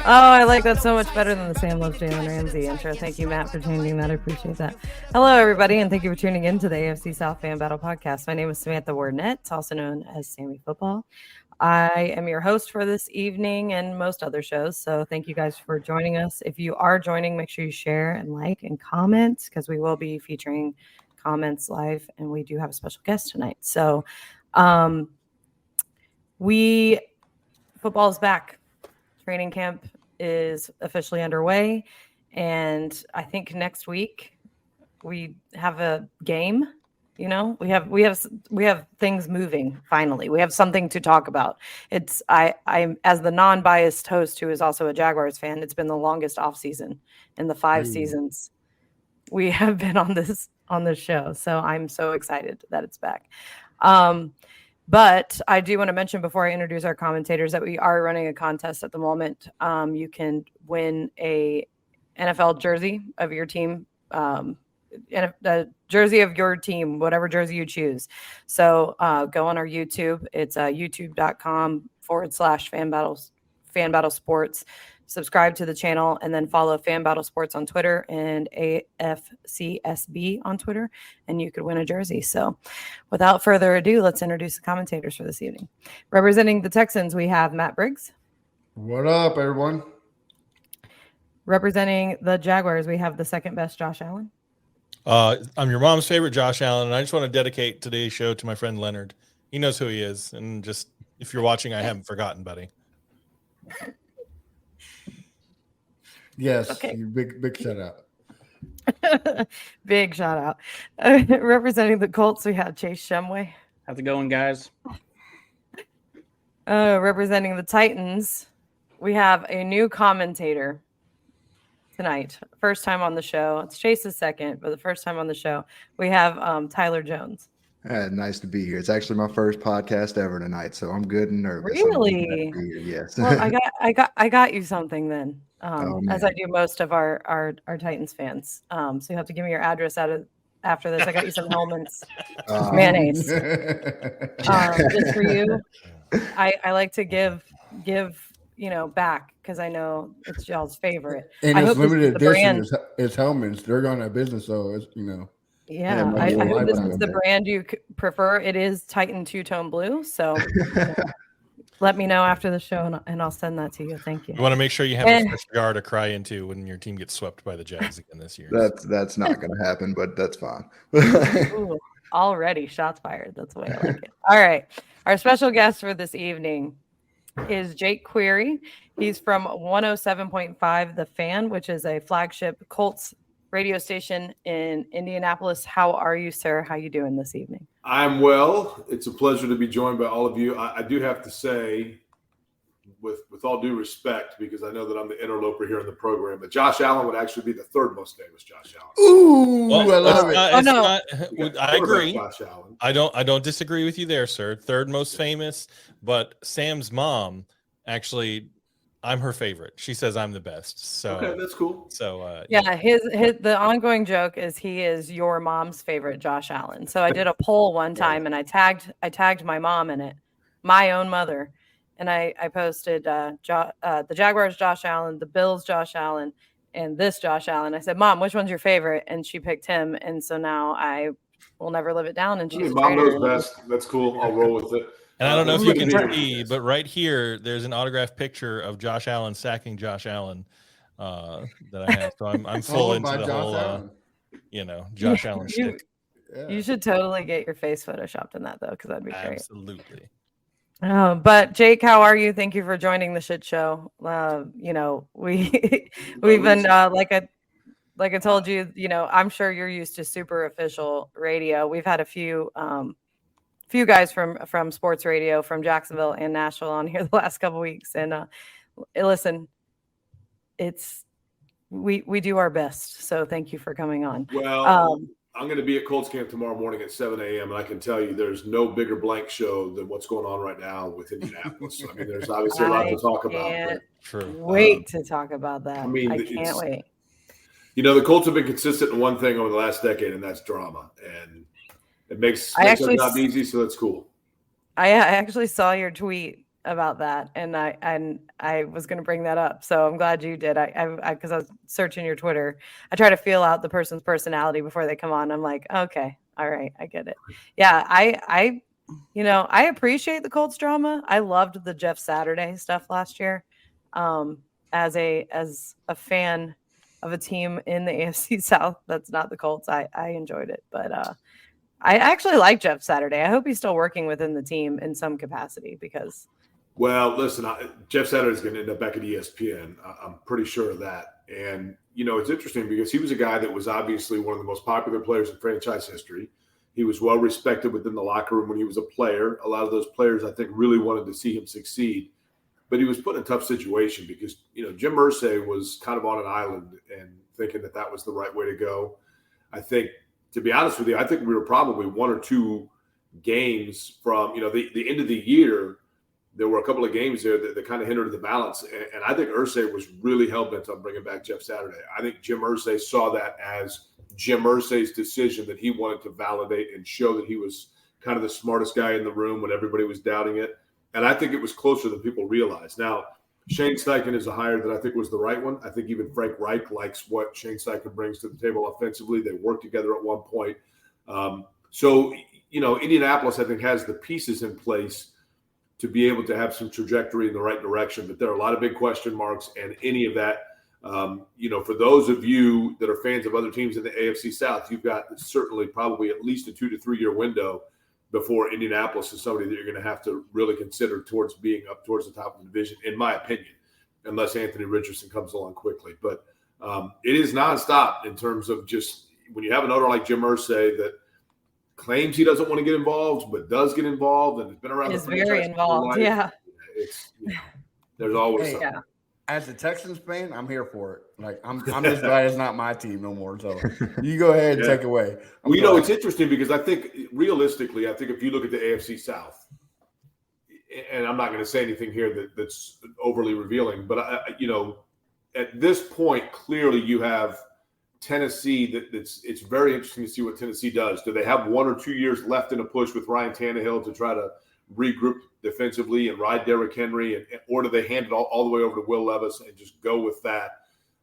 Oh, I like that so much better than the Sam Loves Jalen Ramsey intro. Thank you, Matt, for changing that. I appreciate that. Hello, everybody, and thank you for tuning in to the AFC South Fan Battle Podcast. My name is Samantha Wardnett, also known as Sammy Football. I am your host for this evening and most other shows, so thank you guys for joining us. If you are joining, make sure you share and like and comment, because we will be featuring comments live, and we do have a special guest tonight. So football is back. Training camp is officially underway, and I think next week we have a game. You know, we have things moving. Finally, we have something to talk about. I'm as the non-biased host who is also a Jaguars fan. It's been the longest off season in the 5 seasons we have been on this show. So I'm so excited that it's back. But I do want to mention before I introduce our commentators that we are running a contest at the moment. You can win a NFL jersey of your team, a jersey of your team, whatever jersey you choose. So go on our YouTube. It's youtube.com/Fan Battle Sports. Subscribe to the channel and then follow Fan Battle Sports on Twitter and AFCSB on Twitter, and you could win a jersey. So without further ado, let's introduce the commentators for this evening. Representing the Texans, we have Matt Briggs. What up, everyone? Representing the Jaguars, we have the second best Josh Allen. I'm your mom's favorite Josh Allen, and I just want to dedicate today's show to my friend Leonard. He knows who he is, and just if you're watching, I haven't forgotten, buddy. Yes, okay. Big shout out. Big shout out. Representing the Colts, we have Chase Shumway. How's it going, guys? Representing the Titans, we have a new commentator tonight. First time on the show. It's Chase's second, but the first time on the show. We have Tyler Jones. Nice to be here. It's actually my first podcast ever tonight, so I'm good and nervous. Really? Yes. Well, I got you something then. As I do most of our Titans fans. So you have to give me your address after this. I got you some Hellman's mayonnaise. Just for you. I like to give back because I know it's y'all's favorite. And I it's hope limited edition. Brand. It's Hellman's. They're going out of business, so it's Yeah, I hope this is the brand you prefer. It is Titan two-tone blue, so let me know after the show, and I'll send that to you. Thank you. You want to make sure you have a fresh jar to cry into when your team gets swept by the Jags again this year. That's not going to happen, but that's fine. Ooh, already shots fired. That's the way I like it. All right, our special guest for this evening is Jake Query. He's from 107.5 The Fan, which is a flagship Colts radio station in Indianapolis. How are you, sir? How you doing this evening? I'm well. It's a pleasure to be joined by all of you. I do have to say, with all due respect, because I know that I'm the interloper here in the program, that Josh Allen would actually be the third most famous Josh Allen. Ooh, I love it. I agree. Josh Allen. I don't disagree with you there, sir. Third most famous, but Sam's mom actually, I'm her favorite. She says I'm the best. So okay, that's cool. So the ongoing joke is he is your mom's favorite Josh Allen. So I did a poll one time and I tagged my mom in it, my own mother, and I posted the Jaguars Josh Allen, the Bills Josh Allen, and this Josh Allen. I said, Mom, which one's your favorite? And she picked him, and so now I will never live it down. And she's mom knows best. That's cool. I'll roll with it. And I don't know if you can see, but right here, there's an autographed picture of Josh Allen sacking Josh Allen that I have. So I'm full into the whole, Josh Allen shtick. You should totally get your face photoshopped in that, though, because that'd be great. Absolutely. But Jake, how are you? Thank you for joining the shit show. We've been like I told you, I'm sure you're used to super official radio. We've had a few guys from sports radio from Jacksonville and Nashville on here the last couple of weeks, and listen, we do our best. So thank you for coming on. Well, I'm going to be at Colts camp tomorrow morning at 7 a.m. and I can tell you there's no bigger blank show than what's going on right now with Indianapolis. I mean, there's obviously a lot to talk about. Wait to talk about that. I mean, I can't wait. You know, the Colts have been consistent in one thing over the last decade, and that's drama. And it makes our job easy, so that's cool. I actually saw your tweet about that, and I was going to bring that up, so I'm glad you did. Because I was searching your Twitter, I try to feel out the person's personality before they come on. I'm like, okay, all right, I get it. Yeah, I appreciate the Colts drama. I loved the Jeff Saturday stuff last year. As a fan of a team in the AFC South that's not the Colts, I enjoyed it, but I actually like Jeff Saturday. I hope he's still working within the team in some capacity because. Well, listen, Jeff Saturday is going to end up back at ESPN. I'm pretty sure of that. And, you know, it's interesting because he was a guy that was obviously one of the most popular players in franchise history. He was well respected within the locker room when he was a player. A lot of those players, I think, really wanted to see him succeed. But he was put in a tough situation because, you know, Jim Irsay was kind of on an island and thinking that was the right way to go. I think, to be honest with you, I think we were probably one or two games from, you know, the end of the year. There were a couple of games there that kind of hindered the balance. And I think Irsay was really hell-bent on bringing back Jeff Saturday. I think Jim Irsay saw that as Jim Irsay's decision that he wanted to validate and show that he was kind of the smartest guy in the room when everybody was doubting it. And I think it was closer than people realized. Now, Shane Steichen is a hire that I think was the right one. I think even Frank Reich likes what Shane Steichen brings to the table offensively. They worked together at one point. So, you know, Indianapolis, I think, has the pieces in place to be able to have some trajectory in the right direction. But there are a lot of big question marks, and any of that, you know, for those of you that are fans of other teams in the AFC South, you've got certainly probably at least a 2 to 3 year window before Indianapolis is somebody that you're going to have to really consider towards being up towards the top of the division, in my opinion, unless Anthony Richardson comes along quickly. But it is nonstop in terms of just when you have an owner like Jim Irsay that claims he doesn't want to get involved, but does get involved and has been around. Is very involved. Yeah. It's, you know, there's always something. Yeah. As a Texans fan, I'm here for it. Like I'm just glad it's not my team no more. So you go ahead and take away. Well, you know, it's interesting because I think realistically, I think if you look at the AFC South, and I'm not going to say anything here that's overly revealing, but you know, at this point, clearly you have Tennessee. It's very interesting to see what Tennessee does. Do they have 1 or 2 years left in a push with Ryan Tannehill to try to regroup defensively and ride Derrick Henry, or do they hand it all the way over to Will Levis and just go with that?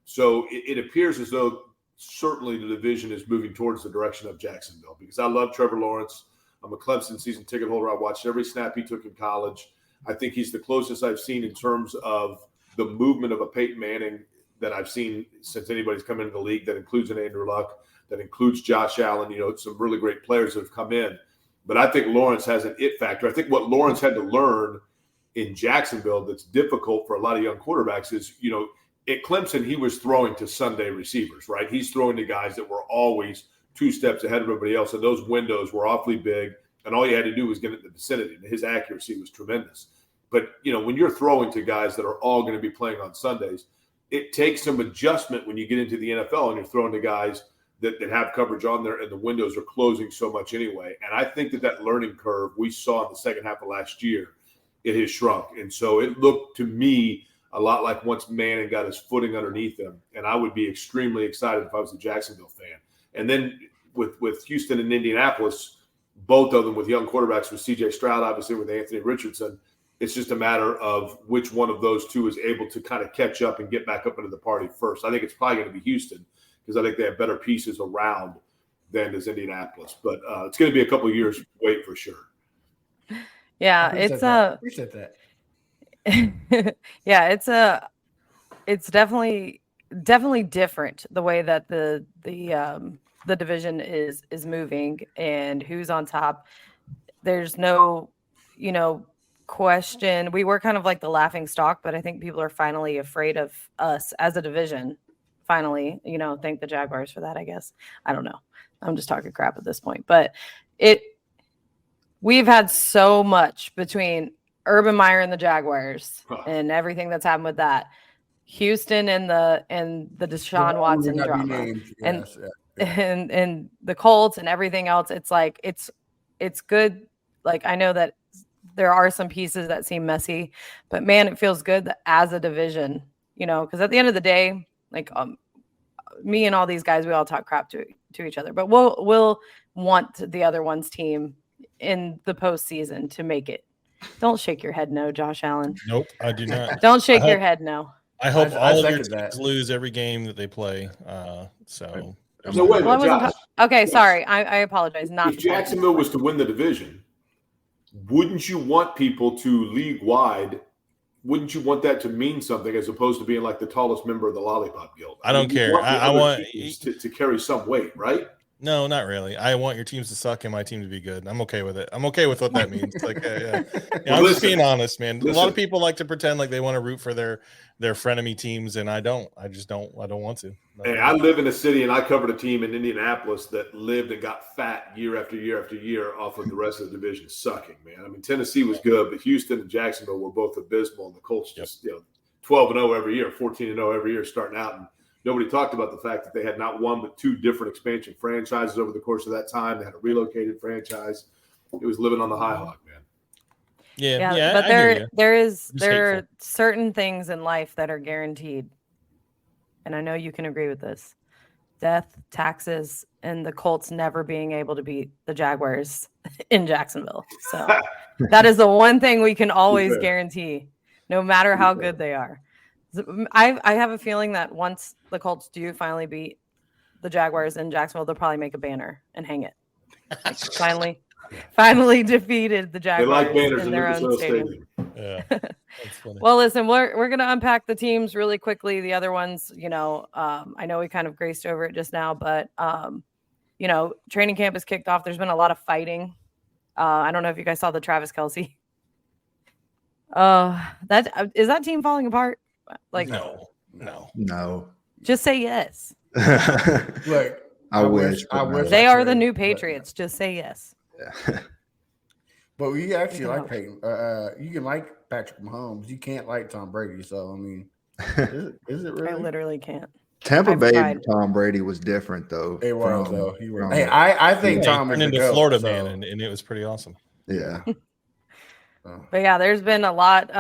So it appears as though certainly the division is moving towards the direction of Jacksonville, because I love Trevor Lawrence. I'm a Clemson season ticket holder. I watched every snap he took in college. I think he's the closest I've seen in terms of the movement of a Peyton Manning that I've seen since anybody's come into the league. That includes an Andrew Luck, that includes Josh Allen, you know, some really great players that have come in. But I think Lawrence has an it factor. I think what Lawrence had to learn in Jacksonville that's difficult for a lot of young quarterbacks is, you know, at Clemson, he was throwing to Sunday receivers, right? He's throwing to guys that were always 2 steps ahead of everybody else, and those windows were awfully big, and all you had to do was get in the vicinity, and his accuracy was tremendous. But, you know, when you're throwing to guys that are all going to be playing on Sundays, it takes some adjustment when you get into the NFL and you're throwing to guys that have coverage on there and the windows are closing so much anyway. And I think that learning curve we saw in the second half of last year, it has shrunk. And so it looked to me a lot like once Manning got his footing underneath him. And I would be extremely excited if I was a Jacksonville fan. And then with Houston and Indianapolis, both of them with young quarterbacks, with C.J. Stroud, obviously with Anthony Richardson, it's just a matter of which one of those two is able to kind of catch up and get back up into the party first. I think it's probably going to be Houston, because I think they have better pieces around than does Indianapolis. But it's going to be a couple of years wait for sure. Yeah, appreciate that. Yeah, it's definitely different the way that the division is moving and who's on top. There's no, you know, question. We were kind of like the laughing stock, but I think people are finally afraid of us as a division. Finally, you know, thank the Jaguars for that, I guess. I don't know. I'm just talking crap at this point. But we've had so much between Urban Meyer and the Jaguars and everything that's happened with that. Houston and the Deshaun Watson drama. and the Colts and everything else. It's like it's good. Like I know that there are some pieces that seem messy, but man, it feels good that as a division, because at the end of the day, like me and all these guys, we all talk crap to each other, but we'll want the other one's team in the postseason to make it. Don't shake your head no, Josh Allen. Nope, I do not. Don't shake your head no. I hope all of your second teams that. lose every game that they play. So No, wait a Well, I minute, wasn't Josh. okay, sorry. I apologize. Not If Jacksonville was to win the division, wouldn't you want people to league wide? Wouldn't you want that to mean something as opposed to being like the tallest member of the Lollipop Guild? I don't care. The I other want teams to carry some weight, right? No, not really. I want your teams to suck and my team to be good. I'm okay with it. I'm okay with what that means. Like, yeah. I'm just being honest, man. A lot of people like to pretend like they want to root for their frenemy teams, and I don't. I just don't. I don't want to. Hey, I live in a city, and I covered a team in Indianapolis that lived and got fat year after year after year off of the rest of the division sucking, man. I mean, Tennessee was good, but Houston and Jacksonville were both abysmal, and the Colts just 12-0 every year, 14-0 every year starting out. And nobody talked about the fact that they had not one but two different expansion franchises over the course of that time. They had a relocated franchise. It was living on the high hog, man. Yeah. But there are hateful. certain things in life that are guaranteed. And I know you can agree with this. Death, taxes, and the Colts never being able to beat the Jaguars in Jacksonville. So that is the one thing we can always guarantee, no matter how good they are. I have a feeling that once the Colts do finally beat the Jaguars in Jacksonville, they'll probably make a banner and hang it. Like, finally defeated the Jaguars. They like banners in their own stadium. Yeah, that's funny. Well, listen, we're going to unpack the teams really quickly. The other ones, I know we kind of graced over it just now, but training camp is kicked off. There's been a lot of fighting. I don't know if you guys saw the Travis Kelce. Is that team falling apart? Like No. Just say yes. Look, I wish. They are the new Patriots. Just say yes. Yeah. But you actually like Peyton. You can like Patrick Mahomes. You can't like Tom Brady. So I mean, is it really? I literally can't. Tampa I've Bay tried. Tom Brady was different though. It was though. He was. from- Hey, I think Tom He is turned the into GOAT, Florida so- man, and it was pretty awesome. Yeah. But yeah, there's been a lot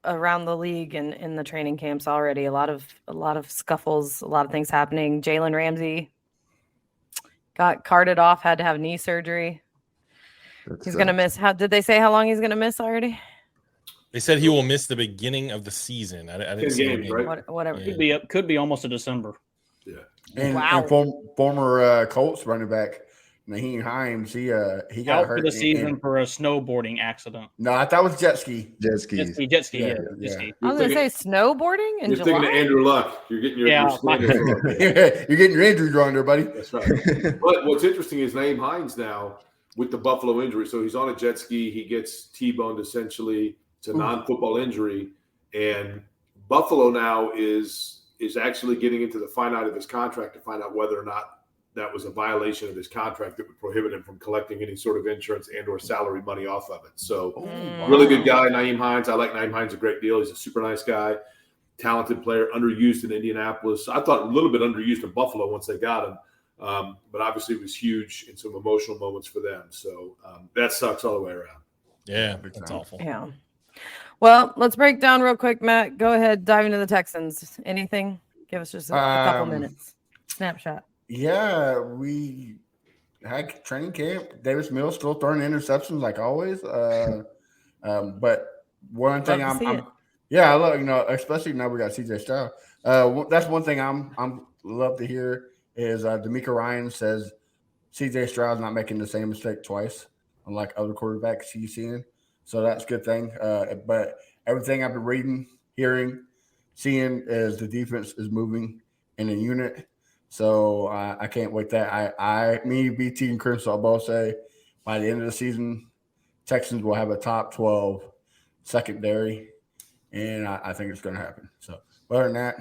around the league and in the training camps already. A lot of scuffles, a lot of things happening. Jalen Ramsey got carted off, had to have knee surgery. He's gonna miss. Did they say how long he's gonna miss already? They said he will miss the beginning of the season. I didn't 10 see games, any. right? Whatever. Yeah. Could be almost a December. Yeah. And former Colts running back Naheem Hines, he got Out hurt for the season for a snowboarding accident. No, I thought it was jet ski. Jet skis. Jet ski. Yeah, Jet ski. I was gonna say snowboarding in You're thinking of July. Andrew Luck. You're getting your standards wrong. You're getting your injuries wrong there, buddy. That's right. But what's interesting is Naeem Hines now with the Buffalo injury. So he's on a jet ski. He gets T-boned essentially. It's a non-football injury. And Buffalo now is actually getting into the finite of his contract to find out whether or not that was a violation of his contract that would prohibit him from collecting any sort of insurance and or salary money off of it. So really good guy, Naeem Hines. I like Naeem Hines a great deal. He's a super nice guy, talented player, underused in Indianapolis. I thought a little bit underused in Buffalo once they got him. But obviously it was huge in some emotional moments for them. So that sucks all the way around. Yeah, that's awful. Yeah. Well, let's break down real quick, Matt. Go ahead, dive into the Texans. Anything? Give us just a couple minutes. Snapshot. Yeah, we had training camp. Davis Mills still throwing interceptions like always. But one thing I love, especially now we got CJ Stroud. That's one thing I'm love to hear is D'Amico Ryan says CJ Stroud's not making the same mistake twice, unlike other quarterbacks he's seen. So that's a good thing. But everything I've been reading, hearing, seeing is the defense is moving in a unit. So I can't wait that. Me, BT, and Chris will both say by the end of the season, Texans will have a top 12 secondary, and I think it's going to happen. So other than that,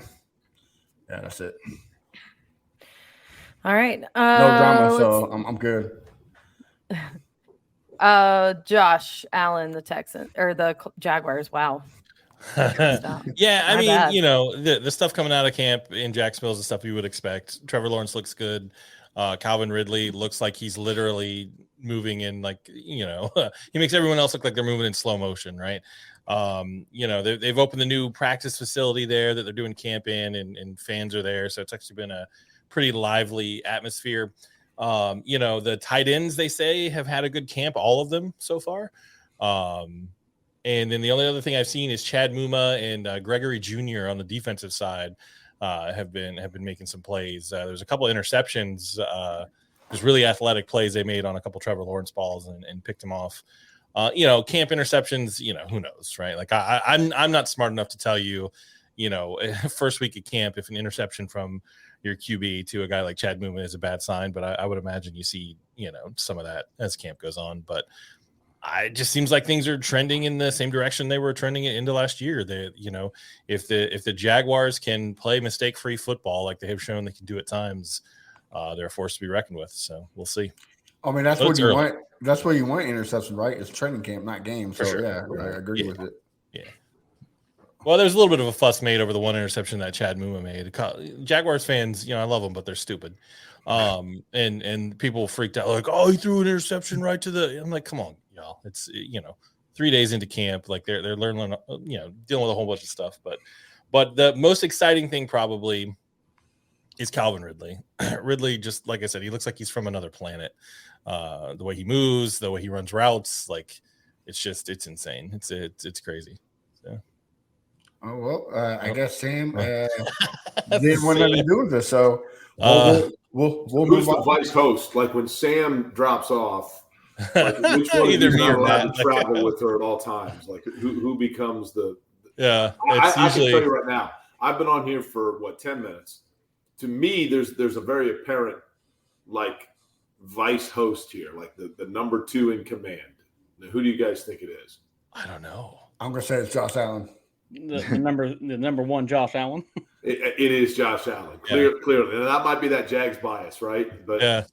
yeah, that's it. All right. No drama, so I'm good. Josh Allen, the Texans or the Jaguars. Wow. Yeah, I My mean, bad. the stuff coming out of camp in Jacksonville is the stuff you would expect. Trevor Lawrence looks good. Calvin Ridley looks like he's literally moving in, like, he makes everyone else look like they're moving in slow motion, right? They've opened the new practice facility there that they're doing camp in, and fans are there. So it's actually been a pretty lively atmosphere. The tight ends, they say, have had a good camp, all of them so far. And then the only other thing I've seen is Chad Muma and Gregory Jr. on the defensive side have been making some plays. There's a couple of interceptions. There's really athletic plays they made on a couple Trevor Lawrence balls and picked them off. Camp interceptions, who knows, right? Like I'm not smart enough to tell you, first week of camp, if an interception from your QB to a guy like Chad Muma is a bad sign, but I would imagine you see, some of that as camp goes on. But it just seems like things are trending in the same direction they were trending into last year. If the Jaguars can play mistake-free football like they have shown they can do at times, they're a force to be reckoned with. So we'll see. I mean, that's what you want. That's what you want interception, right? It's training camp, not game. So sure. Yeah, I agree with it. Yeah. Well, there's a little bit of a fuss made over the one interception that Chad Muma made. Jaguars fans, I love them, but they're stupid. And people freaked out like, oh, he threw an interception right to the. I'm like, come on, y'all. It's 3 days into camp, like they're learning, dealing with a whole bunch of stuff. But the most exciting thing probably is Calvin Ridley. Ridley, just like I said, he looks like he's from another planet. The way he moves, the way he runs routes, like it's insane. It's crazy. So. Oh well, I guess Sam didn't want nothing to do with this, so we'll who's the vice host? Like when Sam drops off, like which one of you is not allowed to travel with her at all times? Like who becomes the? Yeah, I can tell you right now. I've been on here for 10 minutes. To me, there's a very apparent like vice host here, like the number 2 in command. Now, who do you guys think it is? I don't know. I'm gonna say it's Josh Allen. The number 1 Josh Allen. It is Josh Allen, clearly, and that might be that Jags bias, right? But yeah.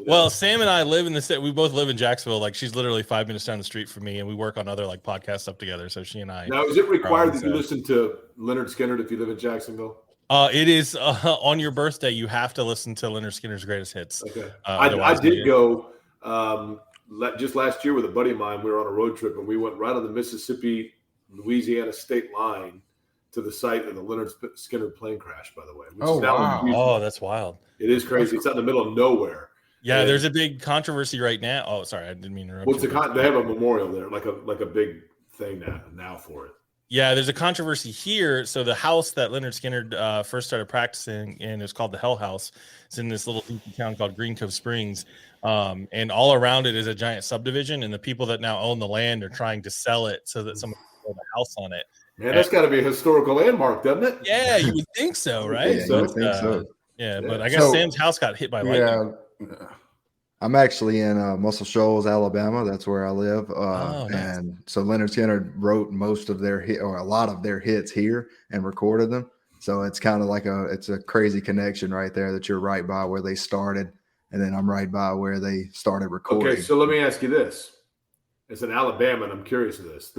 Well, Sam and I live in the state. We both live in Jacksonville. Like she's literally 5 minutes down the street from me, and we work on other like podcast stuff together. So she and I. Now, is it required that you listen to Leonard Skinner if you live in Jacksonville? It is on your birthday. You have to listen to Leonard Skinner's greatest hits. Okay. I did go just last year with a buddy of mine. We were on a road trip, and we went right on the Mississippi-Louisiana state line to the site of the Leonard Skinner plane crash, by the way. Oh, that's wild. It is crazy. It's out in the middle of nowhere. Yeah, and there's a big controversy right now. Oh, sorry, I didn't mean to interrupt. They have a memorial there, like a big thing now for it. Yeah, there's a controversy here. So the house that Leonard Skinner first started practicing in is called the Hell House. It's in this little town called Green Cove Springs. And all around it is a giant subdivision. And the people that now own the land are trying to sell it so that someone can build a house on it. Man, that's got to be a historical landmark, doesn't it? Yeah, you would think so, right? Yeah, I think so. Yeah, but I guess Sam's house got hit by lightning. Yeah. I'm actually in Muscle Shoals, Alabama. That's where I live. Nice. And so Leonard Skinner wrote most of their a lot of their hits here and recorded them. So it's kind of like it's a crazy connection right there that you're right by where they started. And then I'm right by where they started recording. Okay, so let me ask you this. It's in Alabama, and I'm curious of this.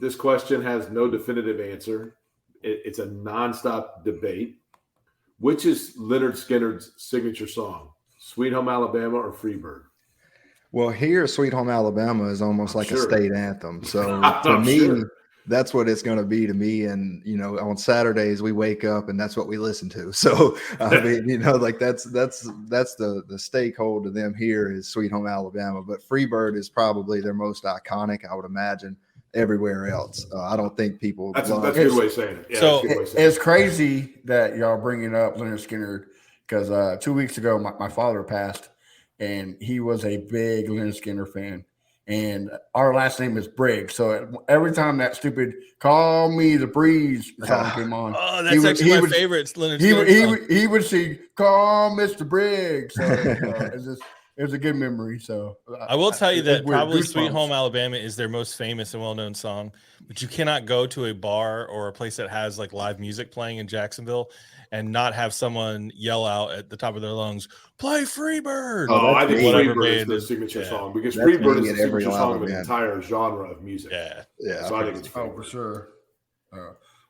This question has no definitive answer. It's a nonstop debate. Which is Leonard Skinner's signature song? Sweet Home Alabama or Freebird? Well, here, Sweet Home Alabama is almost like a state anthem. So to I'm me, sure. That's what it's going to be to me. And, on Saturdays we wake up and that's what we listen to. So, I mean, like that's the stakehold to them here is Sweet Home Alabama, but Freebird is probably their most iconic, I would imagine, everywhere else. I don't think people. That's a good way of saying it. Yeah, So it's crazy that y'all bringing up Leonard Skinner because 2 weeks ago my father passed, and he was a big Leonard Skinner fan. And our last name is Briggs. So every time that stupid "Call Me the Breeze" song came on, that's actually my favorite Leonard Skinner song. He would sing "Call Mr. Briggs." So it was a good memory. So I will tell you that probably Goosebumps. Sweet Home Alabama is their most famous and well-known song, but you cannot go to a bar or a place that has like live music playing in Jacksonville and not have someone yell out at the top of their lungs, "Play Freebird." Oh, I think Whatever Freebird is band the is- signature yeah. song because That's Freebird me is the at every signature level, song of an man. entire genre of music. Yeah. Yeah. So I think it's Oh, Freebird. for sure.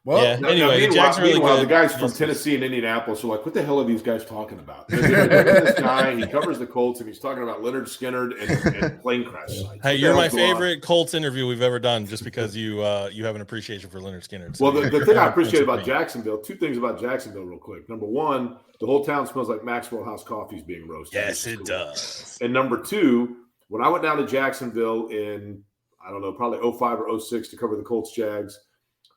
Well, Yeah. Anyway, the Jags are really meanwhile, good. the guys from This is- Tennessee and Indianapolis are like, what the hell are these guys talking about? Look at this guy. He covers the Colts, and he's talking about Leonard Skinner and plane crash sites. Hey, you're my favorite Colts interview we've ever done, just because you have an appreciation for Leonard Skinner. So well, the thing I appreciate about Jacksonville, two things about Jacksonville, real quick. Number one, the whole town smells like Maxwell House coffee is being roasted. Yes, it does. And number two, when I went down to Jacksonville in, I don't know, probably 05 or 06 to cover the Colts Jags,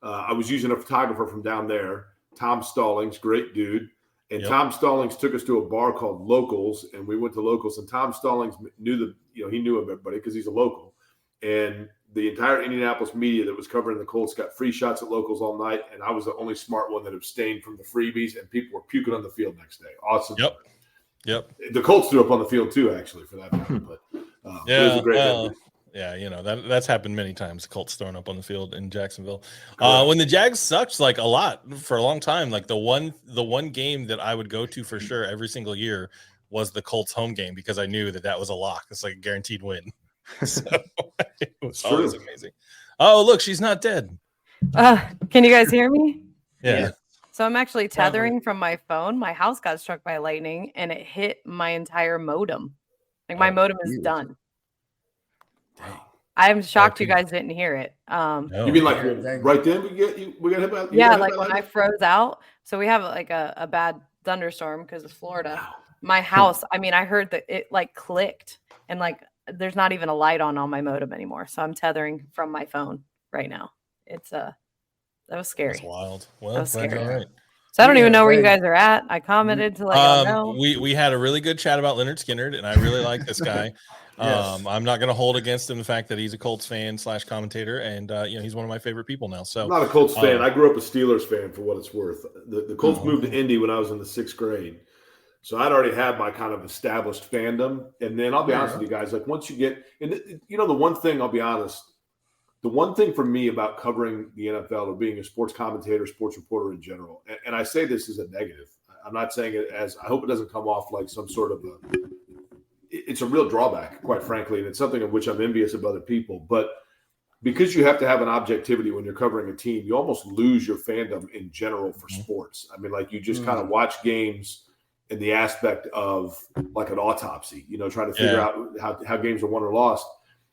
I was using a photographer from down there, Tom Stallings, great dude. And Tom Stallings took us to a bar called Locals, and we went to Locals. And Tom Stallings knew he knew everybody because he's a local. And the entire Indianapolis media that was covering the Colts got free shots at Locals all night. And I was the only smart one that abstained from the freebies, and people were puking on the field next day. Awesome. Yep. The Colts threw up on the field too, actually, for that matter. But it was a great memory. Yeah, that's happened many times. The Colts throwing up on the field in Jacksonville. When the Jags sucked like a lot for a long time, like the one game that I would go to for sure every single year was the Colts home game, because I knew that was a lock. It's like a guaranteed win. So it was always amazing. Oh, look, she's not dead. Can you guys hear me? Yeah. So I'm actually tethering from my phone. My house got struck by lightning and it hit my entire modem. Like my modem is done. I'm shocked you guys didn't hear it. You mean like right then we got hit by? Yeah, like when I froze out. So we have like a bad thunderstorm because of Florida. Wow. My house, I mean, I heard that it like clicked and like there's not even a light on my modem anymore. So I'm tethering from my phone right now. It's that was scary. That's wild. Well, that scary. All right. So I don't even know where you guys are at. I commented to let y'all know. We had a really good chat about Leonard Skinner, and I really like this guy. Yes. I'm not going to hold against him the fact that he's a Colts fan / commentator, and he's one of my favorite people now. So I'm not a Colts fan. I grew up a Steelers fan, for what it's worth. The Colts moved to Indy when I was in the 6th grade, so I'd already had my kind of established fandom. And then I'll be honest with you guys, like once you get, and the one thing I'll be honest, the one thing for me about covering the NFL or being a sports commentator, sports reporter in general, and I say this as a negative. I'm not saying it as, I hope it doesn't come off like some sort of it's a real drawback, quite frankly, and it's something of which I'm envious of other people. But because you have to have an objectivity when you're covering a team, you almost lose your fandom in general for sports. I mean, like you just kind of watch games in the aspect of like an autopsy, trying to figure out how games are won or lost.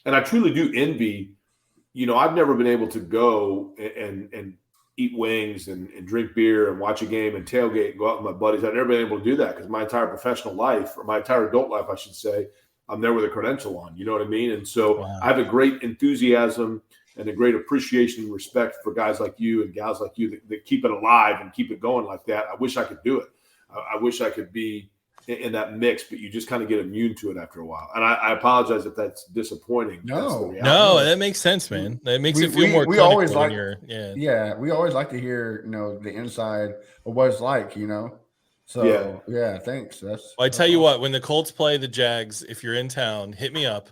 And I truly do envy, I've never been able to go and eat wings and drink beer and watch a game and tailgate and go out with my buddies. I've never been able to do that because my entire professional life, or my entire adult life, I should say, I'm there with a credential on. You know what I mean? And so I have a great enthusiasm and a great appreciation and respect for guys like you and gals like you that keep it alive and keep it going like that. I wish I could do it. I wish I could be in that mix, but you just kind of get immune to it after a while. And I apologize if that's disappointing. No, that makes sense, man. That makes it feel more. We always like, we always like to hear, the inside of what it's like, So thanks. I tell you what, when the Colts play the Jags, if you're in town, hit me up.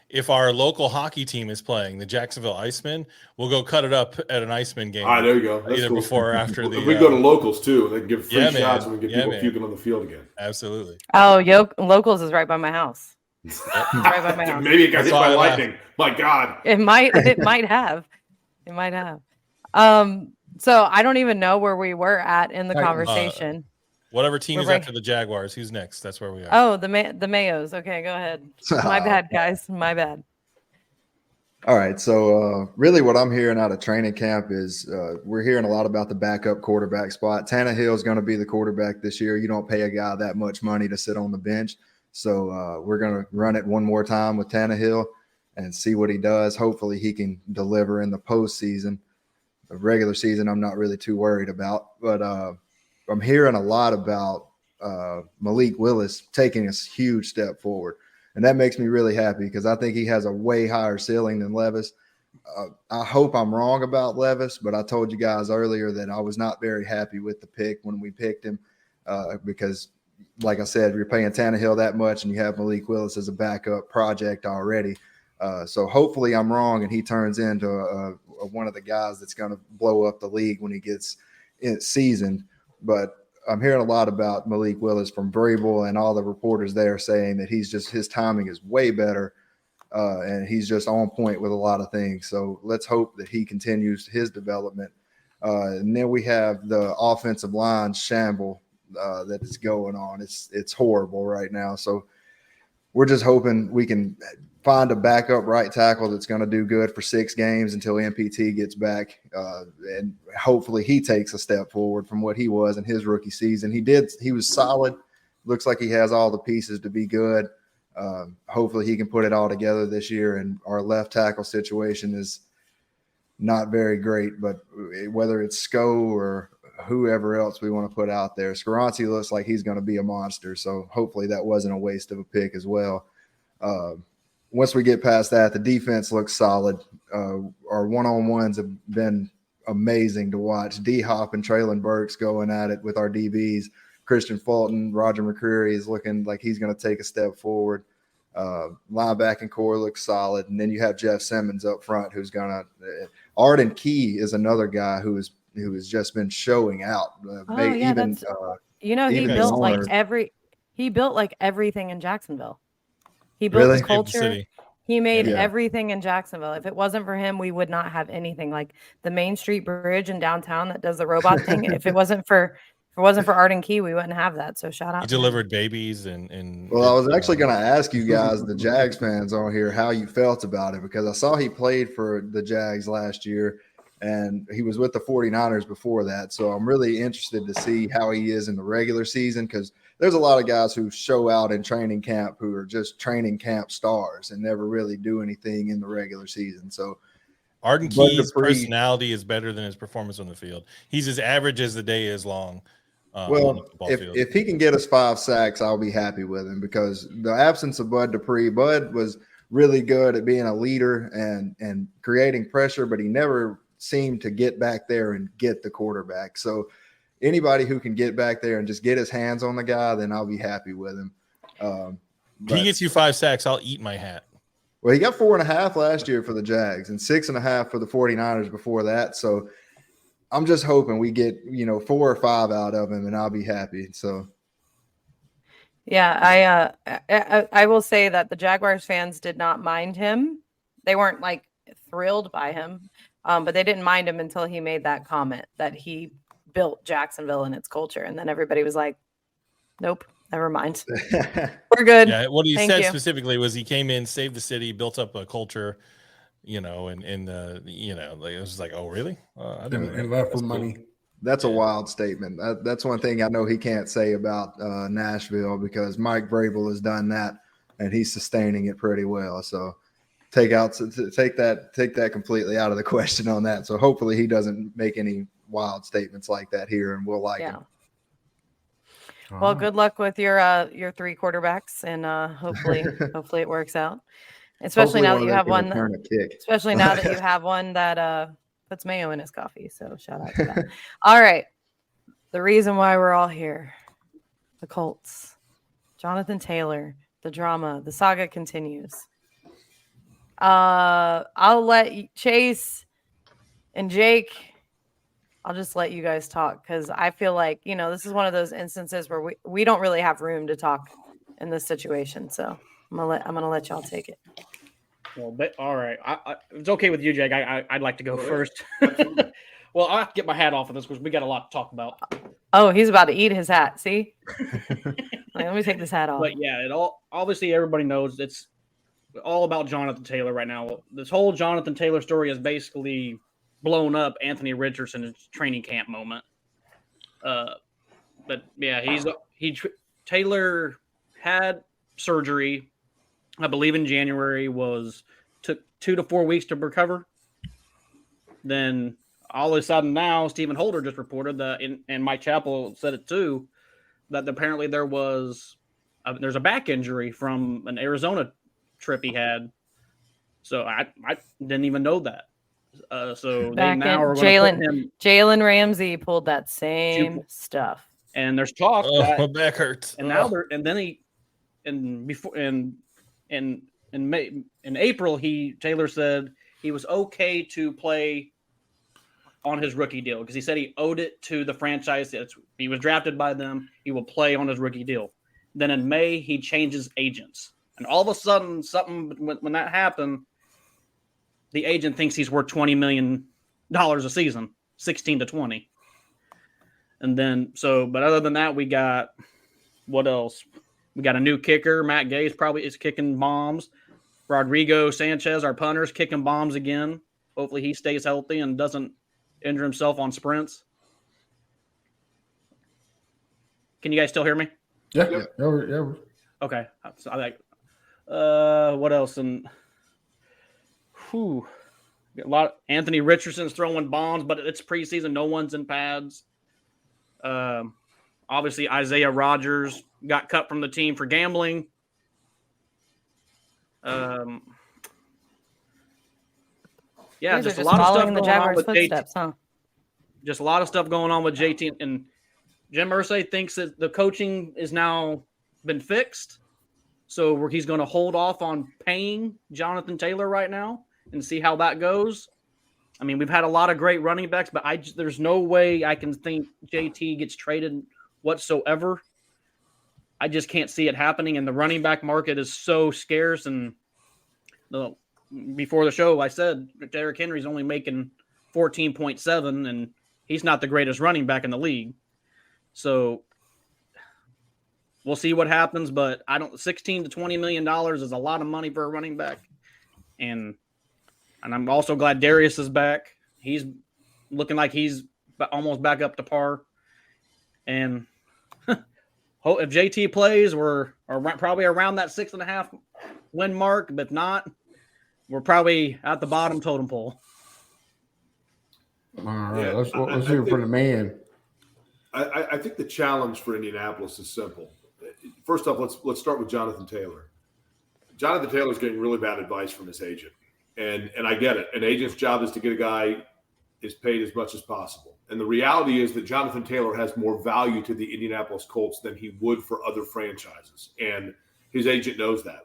If our local hockey team is playing, the Jacksonville Icemen, we'll go cut it up at an Iceman game. All right, there you go. That's either cool. Before or after the. We go to Locals too. They can give free shots and we get people puking on the field again. Absolutely. Oh, Locals is right by my house. Right by my house. Maybe it got hit by lightning. My God. It might have. It might have. So I don't even know where we were at in the conversation. Whatever team is after the Jaguars, who's next? That's where we are. Oh, the Mayos. Okay, go ahead. My bad, guys. My bad. All right. So really what I'm hearing out of training camp is we're hearing a lot about the backup quarterback spot. Tannehill is going to be the quarterback this year. You don't pay a guy that much money to sit on the bench. So we're going to run it one more time with Tannehill and see what he does. Hopefully he can deliver in the postseason. The regular season, I'm not really too worried about. But I'm hearing a lot about Malik Willis taking a huge step forward. And that makes me really happy because I think he has a way higher ceiling than Levis. I hope I'm wrong about Levis, but I told you guys earlier that I was not very happy with the pick when we picked him because, like I said, you're paying Tannehill that much and you have Malik Willis as a backup project already. So hopefully I'm wrong and he turns into one of the guys that's going to blow up the league when he gets seasoned. But I'm hearing a lot about Malik Willis from Vrabel and all the reporters there saying that his timing is way better and he's just on point with a lot of things. So let's hope that he continues his development. And then we have the offensive line shamble that is going on. It's horrible right now. So we're just hoping we can find a backup right tackle that's going to do good for 6 games until MPT gets back. And hopefully he takes a step forward from what he was in his rookie season. He was solid. Looks like he has all the pieces to be good. Hopefully he can put it all together this year. And our left tackle situation is not very great, but whether it's Sco or whoever else we want to put out there, Scarranti looks like he's going to be a monster. So hopefully that wasn't a waste of a pick as well. Once we get past that, the defense looks solid. Our one-on-ones have been amazing to watch. D-Hop and Traylon Burks going at it with our DBs. Christian Fulton, Roger McCreary is looking like he's going to take a step forward. Linebacking core looks solid. And then you have Jeff Simmons up front who's going to Arden Key is another guy who has just been showing out. He built like everything in Jacksonville. He built the culture. He made everything in Jacksonville. If it wasn't for him, we would not have anything. Like the Main Street Bridge in downtown that does the robot thing. If it wasn't for Arden Key, we wouldn't have that. So shout out. He delivered babies and. Well, I was actually going to ask you guys, the Jags fans on here, how you felt about it, because I saw he played for the Jags last year, and he was with the 49ers before that. So I'm really interested to see how he is in the regular season, because there's a lot of guys who show out in training camp who are just training camp stars and never really do anything in the regular season. So Arden Key's personality is better than his performance on the field. He's as average as the day is long. If he can get us 5 sacks, I'll be happy with him, because the absence of Bud Dupree, Bud was really good at being a leader and creating pressure, but he never seemed to get back there and get the quarterback. So anybody who can get back there and just get his hands on the guy, then I'll be happy with him. If he gets you 5 sacks, I'll eat my hat. Well, he got 4.5 last year for the Jags and 6.5 for the 49ers before that. So I'm just hoping we get, 4 or 5 out of him, and I'll be happy. So, yeah, I will say that the Jaguars fans did not mind him. They weren't like thrilled by him, but they didn't mind him until he made that comment that he built Jacksonville and its culture, and then everybody was like, "Nope, never mind, we're good." Yeah, what he said specifically was he came in, saved the city, built up a culture. It was like, oh, really? I didn't and left for money. That's a wild statement. That's one thing I know he can't say about Nashville, because Mike Vrabel has done that and he's sustaining it pretty well. So take that completely out of the question on that. So hopefully he doesn't make any wild statements like that here, and we'll like him. Well, good luck with your 3 quarterbacks, and hopefully it works out. Especially now that you have one. Especially now that you have one that puts mayo in his coffee. So shout out to that. All right, the reason why we're all here: the Colts, Jonathan Taylor, the drama, the saga continues. I'll let Chase and Jake. I'll just let you guys talk, because I feel like this is one of those instances where we don't really have room to talk in this situation. So I'm gonna let y'all take it. Well, all right. If it's okay with you, Jake, I'd like to go first. Well, I have to get my hat off of this because we got a lot to talk about. Oh, he's about to eat his hat. See? Let me take this hat off. But yeah, obviously everybody knows it's all about Jonathan Taylor right now. This whole Jonathan Taylor story has basically blown up Anthony Richardson's training camp moment. But yeah, Taylor had surgery, I believe in January, took 2 to 4 weeks to recover. Then all of a sudden now, Stephen Holder just reported that, and Mike Chappell said it too, that apparently there's a back injury from an Arizona trip he had. So I didn't even know that. So they now are going to put him. Jalen Ramsey pulled that same stuff. And there's talk that my back hurts. And now in April, Taylor said he was okay to play on his rookie deal because he said he owed it to the franchise. He was drafted by them. He will play on his rookie deal. Then in May, he changes agents. And all of a sudden, when that happened, the agent thinks he's worth $20 million a season. 16-20. And then, but other than that, we got, what else? We got a new kicker. Matt Gay is kicking bombs. Rodrigo Sanchez, our punter, is kicking bombs again. Hopefully he stays healthy and doesn't injure himself on sprints. Can you guys still hear me? Yeah. Okay. So I like. What else? And a lot. Anthony Richardson's throwing bombs, but it's preseason. No one's in pads. Obviously, Isaiah Rodgers got cut from the team for gambling. Yeah, just a lot of stuff going on with JT. Huh? Just a lot of stuff going on with JT, and Jim Irsay thinks that the coaching is now been fixed, so he's going to hold off on paying Jonathan Taylor right now and see how that goes. I mean, we've had a lot of great running backs, but there's no way I can think JT gets traded whatsoever. I just can't see it happening, and the running back market is so scarce. And before the show, I said Derrick Henry's only making 14.7, and he's not the greatest running back in the league. So we'll see what happens, but $16 to $20 million is a lot of money for a running back. And I'm also glad Darius is back. He's looking like he's almost back up to par. And if JT plays, we're probably around that 6.5 win mark. But if not, we're probably at the bottom totem pole. All right, let's hear from the man. I think the challenge for Indianapolis is simple. First off, let's start with Jonathan Taylor. Jonathan Taylor's getting really bad advice from his agent, and I get it. An agent's job is to get a guy is paid as much as possible. And the reality is that Jonathan Taylor has more value to the Indianapolis Colts than he would for other franchises, and his agent knows that.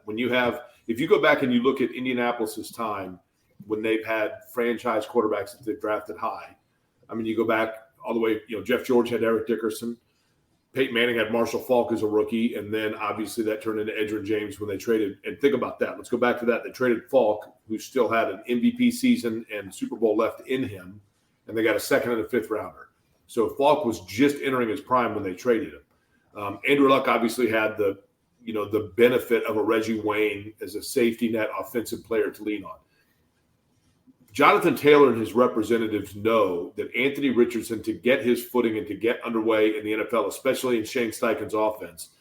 If you go back and you look at Indianapolis's time when they've had franchise quarterbacks that they've drafted high, I mean, you go back all the way, Jeff George had Eric Dickerson. Peyton Manning had Marshall Faulk as a rookie, and then obviously that turned into Edgerrin James when they traded. And think about that. Let's go back to that. They traded Faulk, who still had an MVP season and Super Bowl left in him, and they got a second and a fifth rounder. So Faulk was just entering his prime when they traded him. Andrew Luck obviously had the benefit of a Reggie Wayne as a safety net offensive player to lean on. Jonathan Taylor and his representatives know that Anthony Richardson, to get his footing and to get underway in the NFL, especially in Shane Steichen's offense,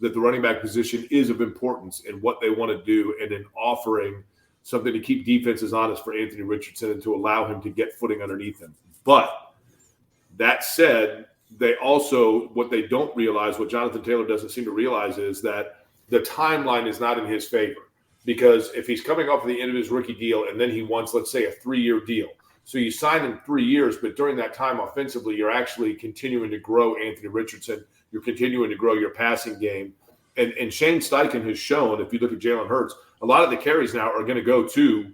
that the running back position is of importance in what they want to do and in offering something to keep defenses honest for Anthony Richardson and to allow him to get footing underneath him. But that said, they also, what they don't realize, what Jonathan Taylor doesn't seem to realize, is that the timeline is not in his favor. Because if he's coming off of the end of his rookie deal and then he wants, let's say, a 3-year deal. So you sign him 3 years, but during that time offensively, you're actually continuing to grow Anthony Richardson. You're continuing to grow your passing game. And Shane Steichen has shown, if you look at Jalen Hurts, a lot of the carries now are going to go to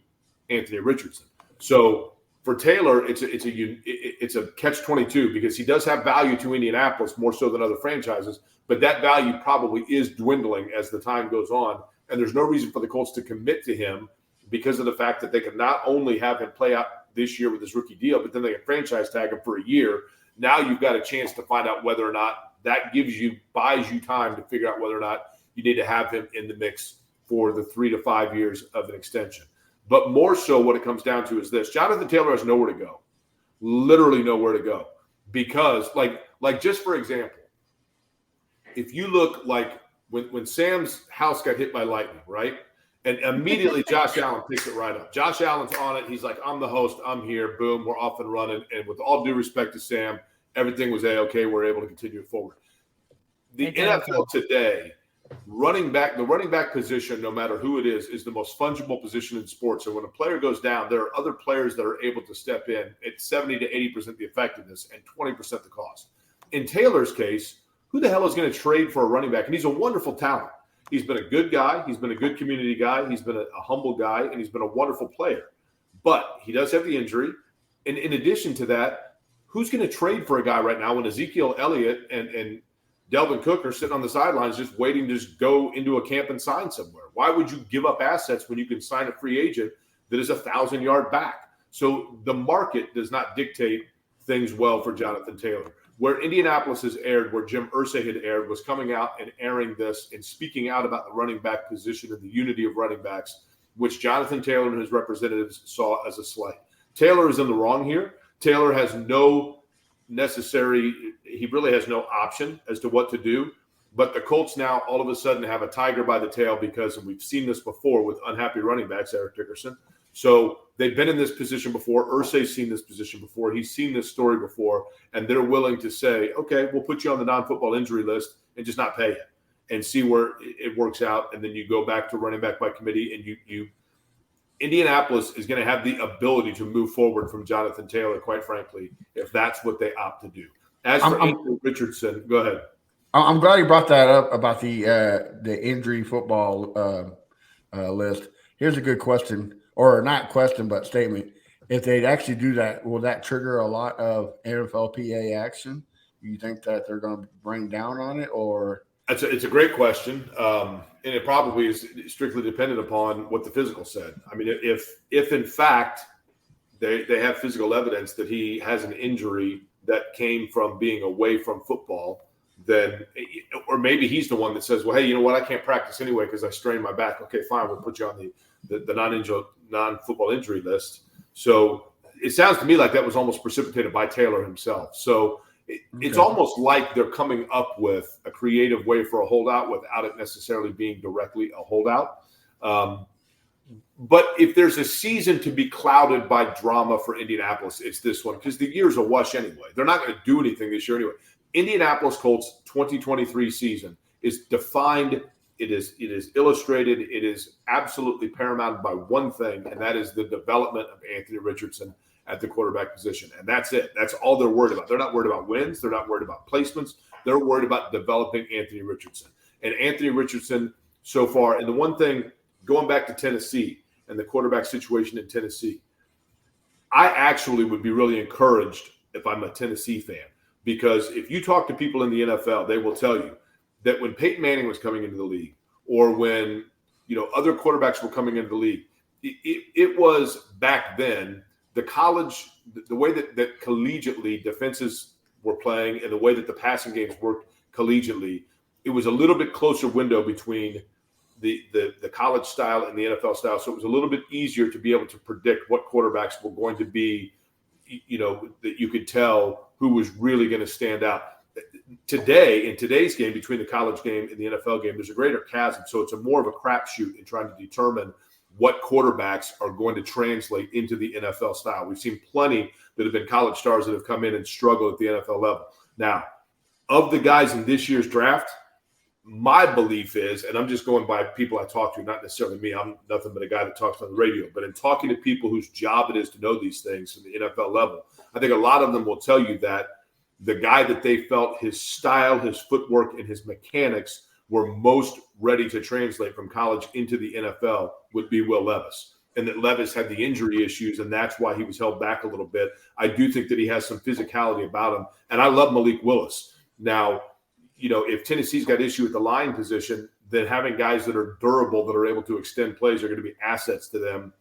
Anthony Richardson. So for Taylor, it's a catch-22 because he does have value to Indianapolis more so than other franchises, but that value probably is dwindling as the time goes on. And there's no reason for the Colts to commit to him because of the fact that they can not only have him play out this year with his rookie deal, but then they can franchise tag him for a year. Now you've got a chance to find out whether or not that buys you time to figure out whether or not you need to have him in the mix for the 3 to 5 years of an extension. But more so what it comes down to is this. Jonathan Taylor has nowhere to go, literally nowhere to go. Because like just for example, if you look like when Sam's house got hit by lightning, right? And immediately Josh Allen picks it right up. Josh Allen's on it. He's like, I'm the host. I'm here. Boom. We're off and running. And with all due respect to Sam, everything was A-okay. We're able to continue it forward. The NFL today, the running back position, no matter who it is the most fungible position in sports. And when a player goes down, there are other players that are able to step in at 70 to 80% the effectiveness and 20% the cost. In Taylor's case, who the hell is going to trade for a running back? And he's a wonderful talent. He's been a good guy. He's been a good community guy. He's been a humble guy, and he's been a wonderful player. But he does have the injury. And in addition to that, who's going to trade for a guy right now when Ezekiel Elliott and Delvin Cook are sitting on the sidelines just waiting to just go into a camp and sign somewhere? Why would you give up assets when you can sign a free agent that is 1,000-yard back? So the market does not dictate things well for Jonathan Taylor. Where Indianapolis has aired, where Jim Irsay had aired, was coming out and airing this and speaking out about the running back position and the unity of running backs, which Jonathan Taylor and his representatives saw as a slight. Taylor is in the wrong here. Taylor has he really has no option as to what to do. But the Colts now all of a sudden have a tiger by the tail because, and we've seen this before with unhappy running backs, Eric Dickerson. So they've been in this position before. Irsay's seen this position before. He's seen this story before. And they're willing to say, okay, we'll put you on the non-football injury list and just not pay you and see where it works out. And then you go back to running back by committee, and Indianapolis is going to have the ability to move forward from Jonathan Taylor, quite frankly, if that's what they opt to do. As for Anthony Richardson, go ahead. I'm glad you brought that up about the injury football list. Here's a good question, or not question, but statement. If they'd actually do that, will that trigger a lot of NFLPA action? Do you think that they're going to bring down on it, or? It's a great question, and it probably is strictly dependent upon what the physical said. I mean, if in fact they have physical evidence that he has an injury that came from being away from football, then, or maybe he's the one that says, well, hey, you know what, I can't practice anyway because I strained my back. Okay, fine, we'll put you on the non-football injury list. So it sounds to me like that was almost precipitated by Taylor himself. So it's almost like they're coming up with a creative way for a holdout without it necessarily being directly a holdout. But if there's a season to be clouded by drama for Indianapolis, it's this one, because the year's a wash anyway. They're not going to do anything this year anyway. Indianapolis Colts 2023 season is defined. It is illustrated. It is absolutely paramount by one thing, and that is the development of Anthony Richardson at the quarterback position. And that's it. That's all they're worried about. They're not worried about wins. They're not worried about placements. They're worried about developing Anthony Richardson. And Anthony Richardson so far, and the one thing, going back to Tennessee and the quarterback situation in Tennessee, I actually would be really encouraged if I'm a Tennessee fan, because if you talk to people in the NFL, they will tell you that when Peyton Manning was coming into the league, or when other quarterbacks were coming into the league, it was back then the college, the way that collegiately defenses were playing and the way that the passing games worked collegiately, it was a little bit closer window between the college style and the NFL style. So it was a little bit easier to be able to predict what quarterbacks were going to be, that you could tell who was really going to stand out. Today, in today's game, between the college game and the NFL game, there's a greater chasm. So it's more of a crapshoot in trying to determine what quarterbacks are going to translate into the NFL style. We've seen plenty that have been college stars that have come in and struggled at the NFL level. Now, of the guys in this year's draft, my belief is, and I'm just going by people I talk to, not necessarily me, I'm nothing but a guy that talks on the radio, but in talking to people whose job it is to know these things from the NFL level, I think a lot of them will tell you that the guy that they felt his style, his footwork, and his mechanics were most ready to translate from college into the NFL would be Will Levis. And that Levis had the injury issues, and that's why he was held back a little bit. I do think that he has some physicality about him. And I love Malik Willis. Now, if Tennessee's got issue with the line position, then having guys that are durable, that are able to extend plays, are going to be assets to them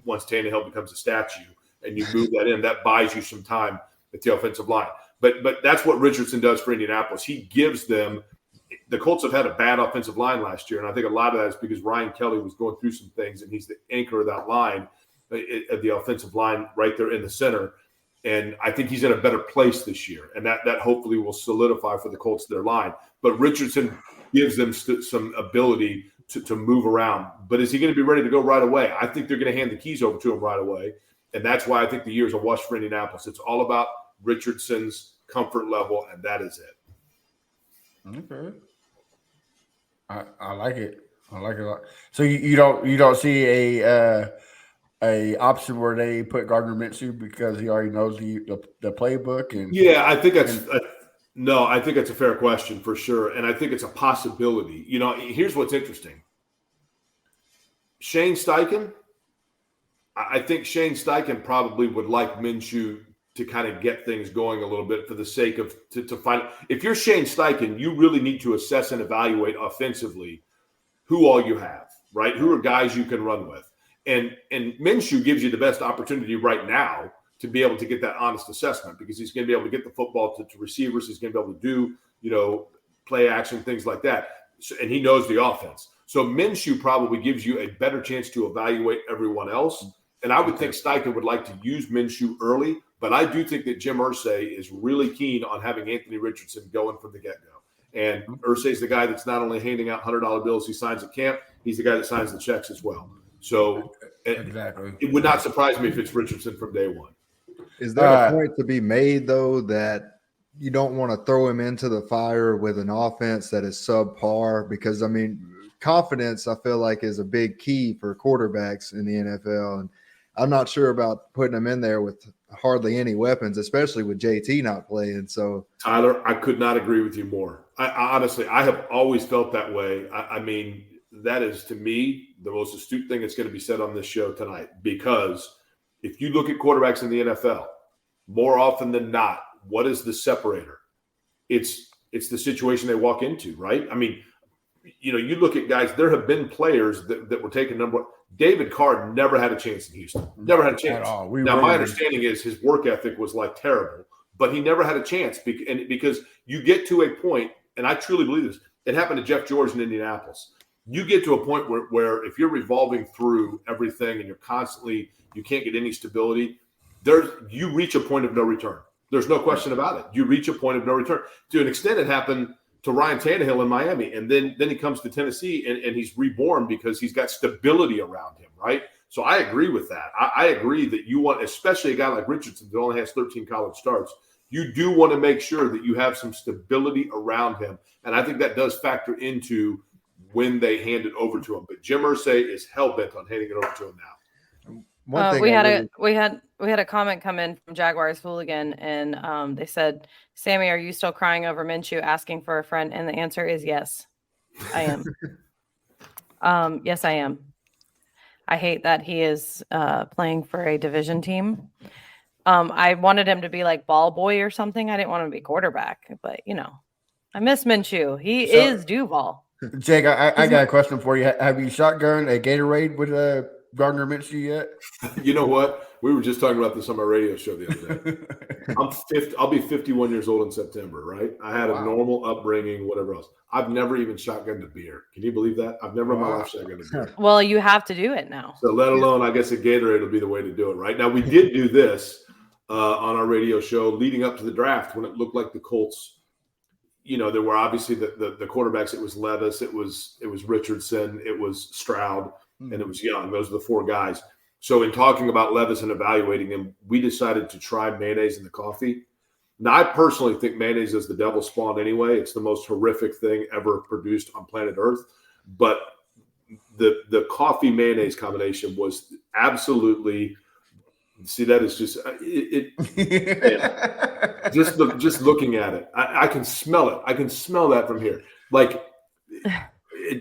once Tannehill becomes a statue. And you move that in, that buys you some time at the offensive line. But that's what Richardson does for Indianapolis. He gives them – the Colts have had a bad offensive line last year, and I think a lot of that is because Ryan Kelly was going through some things, and he's the anchor of that line, at the offensive line right there in the center. And I think he's in a better place this year, and that hopefully will solidify for the Colts their line. But Richardson gives them some ability to move around. But is he going to be ready to go right away? I think they're going to hand the keys over to him right away, and that's why I think the year's a wash for Indianapolis. It's all about Richardson's comfort level, and that is it. Okay. I like it. I like it a lot. So you don't see a option where they put Gardner Minshew because he already knows the playbook? And yeah, I think that's I think that's a fair question for sure, and I think it's a possibility. Here's what's interesting. Shane Steichen, I think Shane Steichen probably would like Minshew to kind of get things going a little bit for the sake of to find. If you're Shane Steichen, you really need to assess and evaluate offensively who all you have, right? Who are guys you can run with. And Minshew gives you the best opportunity right now to be able to get that honest assessment, because he's going to be able to get the football to receivers. He's going to be able to do, play action, things like that. So, and he knows the offense. So Minshew probably gives you a better chance to evaluate everyone else. And I would think Steichen would like to use Minshew early, but I do think that Jim Irsay is really keen on having Anthony Richardson going from the get-go. And Irsay's the guy that's not only handing out $100 bills he signs at camp, he's the guy that signs the checks as well. So exactly, it would not surprise me if it's Richardson from day one. Is there a point to be made, though, that you don't want to throw him into the fire with an offense that is subpar? Because, I mean, confidence, I feel like, is a big key for quarterbacks in the NFL. And I'm not sure about putting him in there with hardly any weapons, especially with JT not playing. So, Tyler, I could not agree with you more. I honestly, I have always felt that way. I mean, that is, to me, the most astute thing that's going to be said on this show tonight. Because if you look at quarterbacks in the NFL, more often than not, what is the separator? It's the situation they walk into, right? I mean, you look at guys, there have been players that were taken number one. David Carr never had a chance in Houston. Never had a chance. Now, my understanding is his work ethic was like terrible, but he never had a chance because you get to a point, and I truly believe this. It happened to Jeff George in Indianapolis. You get to a point where if you're revolving through everything and you're constantly, you can't get any stability, you reach a point of no return. There's no question about it. You reach a point of no return. To an extent, it happened to Ryan Tannehill in Miami. And then he comes to Tennessee and he's reborn because he's got stability around him, right? So I agree with that. I agree that you want, especially a guy like Richardson that only has 13 college starts, you do want to make sure that you have some stability around him. And I think that does factor into when they hand it over to him. But Jim Irsay is hell-bent on handing it over to him now. We had a comment come in from Jaguars Hooligan, and they said, "Sammy, are you still crying over Minshew asking for a friend?" And the answer is yes, I am. Yes, I am. I hate that he is playing for a division team. I wanted him to be like ball boy or something. I didn't want him to be quarterback, but I miss Minshew. He is Duval. Jake, I got a question for you. Have you shotgunned a Gatorade with Gardner Minshew yet? You know what? We were just talking about this on my radio show the other day. I'll be 51 years old in September, right? I had a normal upbringing, whatever else. I've never even shotgunned a beer. Can you believe that? I've never in my life shotgunned a beer. Well, you have to do it now. So let alone, I guess a Gatorade will be the way to do it, right? Now, we did do this on our radio show leading up to the draft when it looked like the Colts, there were obviously the quarterbacks. It was Levis, it was Richardson, it was Stroud, and it was Young. Those are the four guys. So in talking about Levis and evaluating him, we decided to try mayonnaise in the coffee. Now, I personally think mayonnaise is the devil's spawn anyway. It's the most horrific thing ever produced on planet Earth. But the coffee mayonnaise combination was absolutely – see, that is just just looking at it. I can smell it. I can smell that from here. Like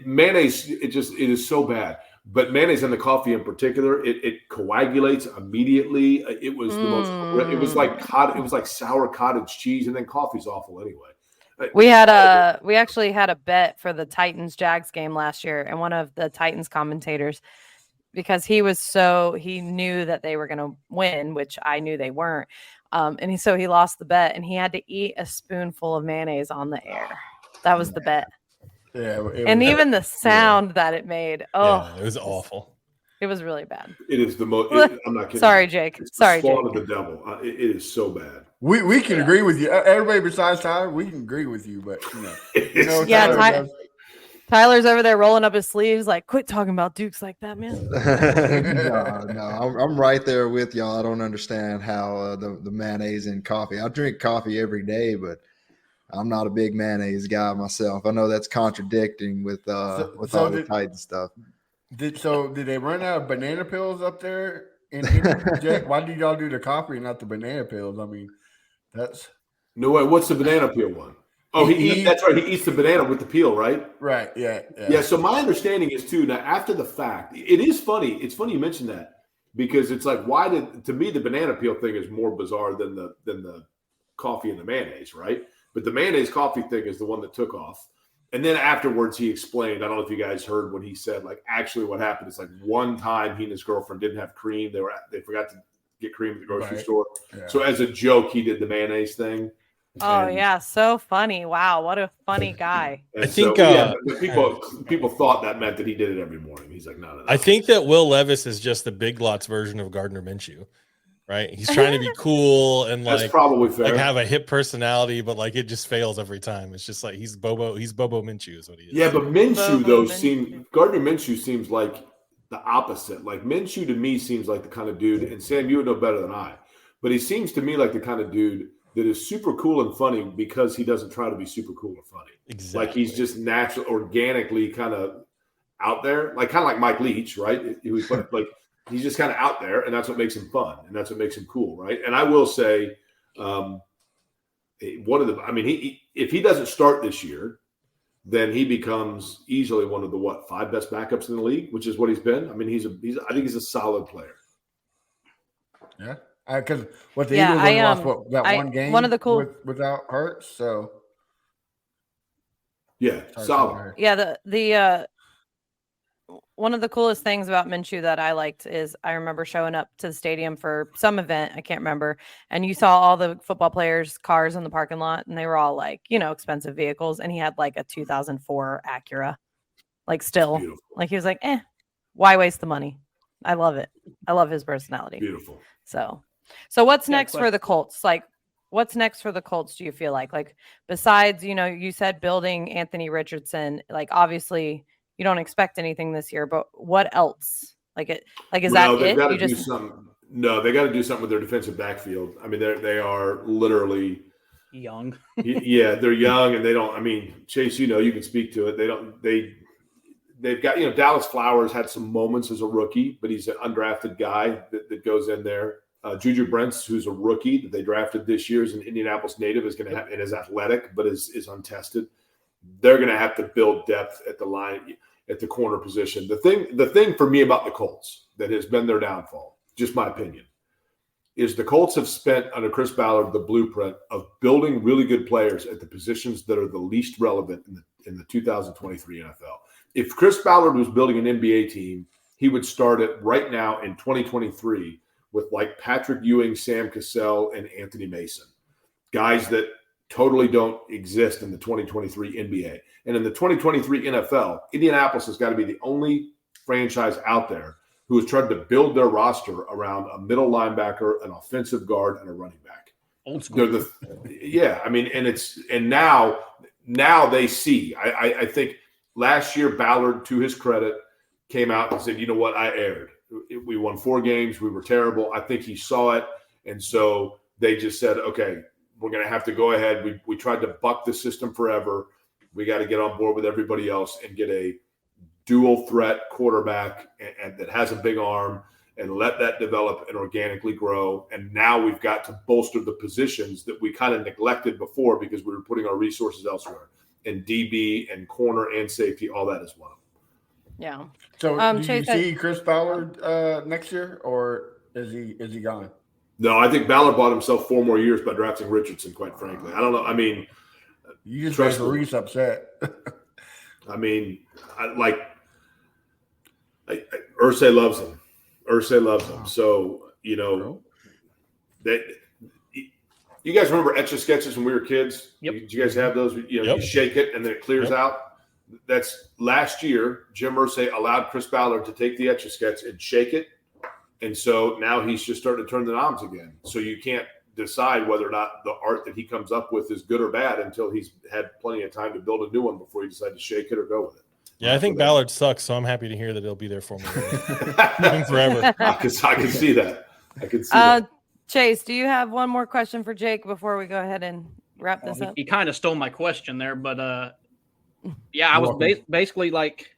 mayonnaise, it is so bad. But mayonnaise and the coffee in particular, it coagulates immediately. It was the most. It was like sour cottage cheese, and then coffee's awful anyway. We actually had a bet for the Titans Jags game last year, and one of the Titans commentators, because he knew that they were going to win, which I knew they weren't. So he lost the bet, and he had to eat a spoonful of mayonnaise on the air. That was the bet. Yeah, even the sound that it made. Oh, it was awful. It was really bad. It is the most. I'm not kidding. Sorry, Jake. It's Sorry, the spawn Jake. of the devil. It is so bad. We can agree with you. Everybody besides Tyler, we can agree with you, but yeah, Tyler's over there rolling up his sleeves, like, quit talking about Dukes like that, man. No, I'm right there with y'all. I don't understand how the mayonnaise in coffee. I drink coffee every day, but I'm not a big mayonnaise guy myself. I know that's contradicting with all the Titan stuff. Did they run out of banana pills up there? Jake, why did y'all do the coffee and not the banana pills? I mean, that's no way. What's the banana peel one? Oh, that's right. He eats the banana with the peel, right? Right. Yeah. Yeah. So my understanding is too. Now, after the fact, it is funny. It's funny you mentioned that because it's like, to me the banana peel thing is more bizarre than the coffee and the mayonnaise, right? But the mayonnaise coffee thing is the one that took off. And then afterwards, he explained. I don't know if you guys heard what he said. Like, actually, what happened is like one time he and his girlfriend didn't have cream. They forgot to get cream at the grocery Right. store. Yeah. So as a joke, he did the mayonnaise thing. Oh And- yeah, so funny. Wow, what a funny guy. And I think, people thought that meant that he did it every morning. He's like, no. I think that Will Levis is just the Big Lots version of Gardner Minshew, right? He's trying to be cool and that's like probably fair. have a hip personality, but like it just fails every time. It's just like he's Bobo Minshew is what he is. Yeah, but Minshew Bobo though Gardner Minshew seems like the opposite. Like Minshew to me seems like the kind of dude, and Sam, you would know better than I, but he seems to me like the kind of dude that is super cool and funny because he doesn't try to be super cool or funny. Exactly. Like he's just naturally, organically kind of out there, like kind of like Mike Leach, right? Like he's just kind of out there, and that's what makes him fun, and that's what makes him cool, right? And I will say, if he doesn't start this year, then he becomes easily one of the 5 best backups in the league, which is what he's been. I mean, I think he's a solid player. Yeah. Because what the Yeah, Eagles only lost one game one of the cool without Hurts, so Yeah, solid. Yeah, the one of the coolest things about Minshew that I liked is I remember showing up to the stadium for some event, I can't remember, and you saw all the football players' cars in the parking lot, and they were all like, expensive vehicles, and he had like a 2004 Acura, like still, like he was like, why waste the money? I love it. I love his personality. Beautiful. So what's next for the Colts? Like, what's next for the Colts? Do you feel like besides, you said building Anthony Richardson, like obviously you don't expect anything this year, but what else? Is that they've it? got to do something. No, they got to do something with their defensive backfield. I mean, they are literally young. Yeah, they're young, and they don't. I mean, Chase, you can speak to it. They've got Dallas Flowers had some moments as a rookie, but he's an undrafted guy that goes in there. Juju Brents, who's a rookie that they drafted this year, is an Indianapolis native, is going to have and is athletic, but is untested. They're going to have to build depth at the line, at the corner position. The thing for me about the Colts that has been their downfall, just my opinion, is the Colts have spent under Chris Ballard the blueprint of building really good players at the positions that are the least relevant in the 2023 NFL. If Chris Ballard was building an NBA team, he would start it right now in 2023 with like Patrick Ewing, Sam Cassell, and Anthony Mason, guys that totally don't exist in the 2023 NBA. And in the 2023 NFL, Indianapolis has got to be the only franchise out there who has tried to build their roster around a middle linebacker, an offensive guard, and a running back. Old school. And now they see. I think last year Ballard, to his credit, came out and said, you know what, I erred. We won 4 games. We were terrible. I think he saw it. And so they just said, okay, we're going to have to go ahead. We tried to buck the system forever. We got to get on board with everybody else and get a dual threat quarterback and that has a big arm and let that develop and organically grow. And now we've got to bolster the positions that we kind of neglected before because we were putting our resources elsewhere. And DB and corner and safety, all that as well. Yeah. So do you see Chris Ballard next year, or is he gone? No, I think Ballard bought himself 4 more years by drafting Richardson, quite frankly. I don't know. I mean, you just made Reese upset. I mean, Irsay loves him. Irsay loves him. So, you guys remember Etch-a-Sketches when we were kids? Yep. Did you guys have those? You shake it and then it clears out. That's last year. Jim Irsay allowed Chris Ballard to take the Etch-a-Sketch and shake it. And so now he's just starting to turn the knobs again. So you can't decide whether or not the art that he comes up with is good or bad until he's had plenty of time to build a new one before you decide to shake it or go with it. Yeah, I think Ballard sucks, so I'm happy to hear that he'll be there for me forever. I can see that. I can see that. Chase, do you have one more question for Jake before we go ahead and wrap this up? He kind of stole my question there, but I was basically like,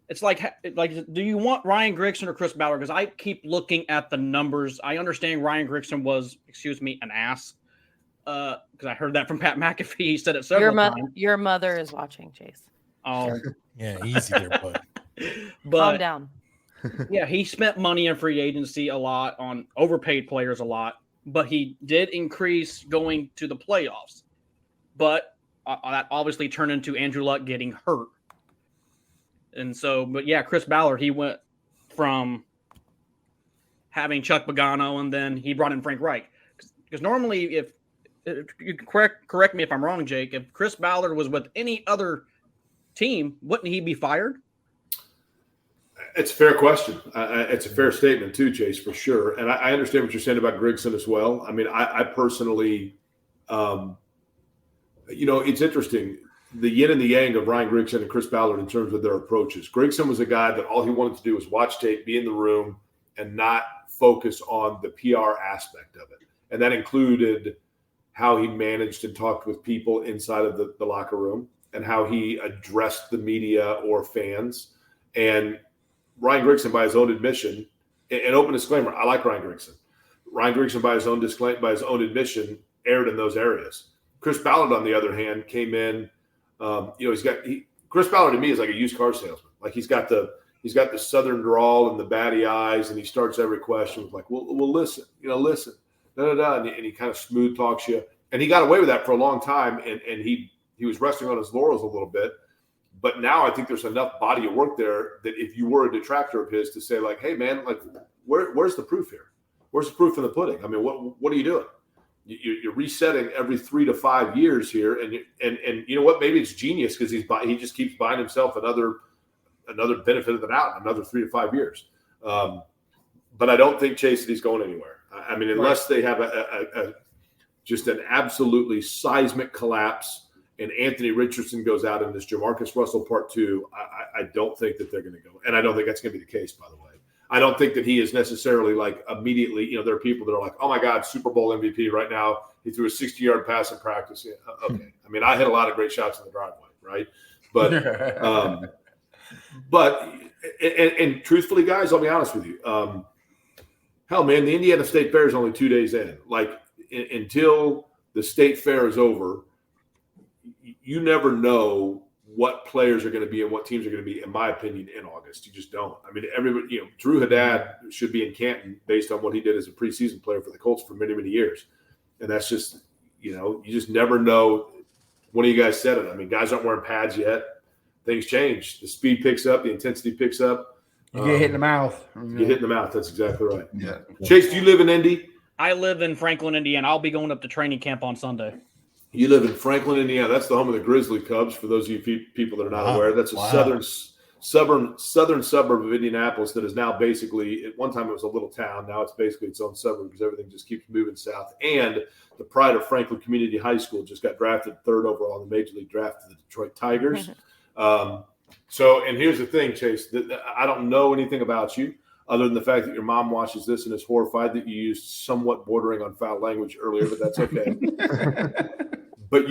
it's like, do you want Ryan Grigson or Chris Ballard? Because I keep looking at the numbers. I understand Ryan Grigson was, an ass. Because I heard that from Pat McAfee. He said it several times. Your mother is watching, Chase. Oh, yeah, easy there, bud. But calm down. Yeah, he spent money in free agency a lot on overpaid players a lot, but he did increase going to the playoffs. But that obviously turned into Andrew Luck getting hurt. And so, but yeah, Chris Ballard, he went from having Chuck Pagano, and then he brought in Frank Reich. Because normally, if you can correct me if I'm wrong, Jake, if Chris Ballard was with any other team, wouldn't he be fired? It's a fair question. It's a fair statement too, Chase, for sure. And I understand what you're saying about Grigson as well. I mean, I personally, it's interesting, the yin and the yang of Ryan Grigson and Chris Ballard in terms of their approaches. Grigson was a guy that all he wanted to do was watch tape, be in the room, and not focus on the PR aspect of it. And that included how he managed and talked with people inside of the locker room and how he addressed the media or fans. And Ryan Grigson, by his own admission, an open disclaimer, I like Ryan Grigson. Ryan Grigson, by his own admission, erred in those areas. Chris Ballard, on the other hand, came in. Chris Ballard to me is like a used car salesman. Like he's got the southern drawl and the batty eyes, and he starts every question with like, "Well, listen, listen, and he kind of smooth talks you. And he got away with that for a long time, and he was resting on his laurels a little bit. But now I think there's enough body of work there that if you were a detractor of his to say like, hey man, like where's the proof here? Where's the proof in the pudding? I mean, what are you doing? You're resetting every 3 to 5 years here, and you know what? Maybe it's genius because he just keeps buying himself another benefit of the doubt, another 3 to 5 years. But I don't think Chase that he's going anywhere. I mean, unless they have just an absolutely seismic collapse and Anthony Richardson goes out in this Jamarcus Russell part 2, I don't think that they're going to go. And I don't think that's going to be the case, by the way. I don't think that he is necessarily like immediately, there are people that are like, oh my God, Super Bowl MVP right now. He threw a 60-yard pass in practice. Yeah, okay. I mean, I hit a lot of great shots in the driveway, right? But and truthfully, guys, I'll be honest with you. Hell, man, the Indiana State Fair is only 2 days in. Like until the state fair is over, you never know what players are going to be and what teams are going to be, in my opinion, in August. You just don't. I mean, everybody, Drew Haddad should be in Canton based on what he did as a preseason player for the Colts for many, many years. And that's just, you just never know. One of you guys said it. I mean, guys aren't wearing pads yet. Things change. The speed picks up. The intensity picks up. You get hit in the mouth. You get hit in the mouth. That's exactly right. Yeah. Chase, do you live in Indy? I live in Franklin, Indiana. I'll be going up to training camp on Sunday. You live in Franklin, Indiana. That's the home of the Grizzly Cubs, for those of you people that are not aware. That's a southern suburb of Indianapolis that is now basically, at one time it was a little town. Now it's basically its own suburb because everything just keeps moving south. And the pride of Franklin Community High School just got drafted 3rd overall in the Major League Draft to the Detroit Tigers. And here's the thing, Chase. I don't know anything about you other than the fact that your mom watches this and is horrified that you used somewhat bordering on foul language earlier, but that's okay. But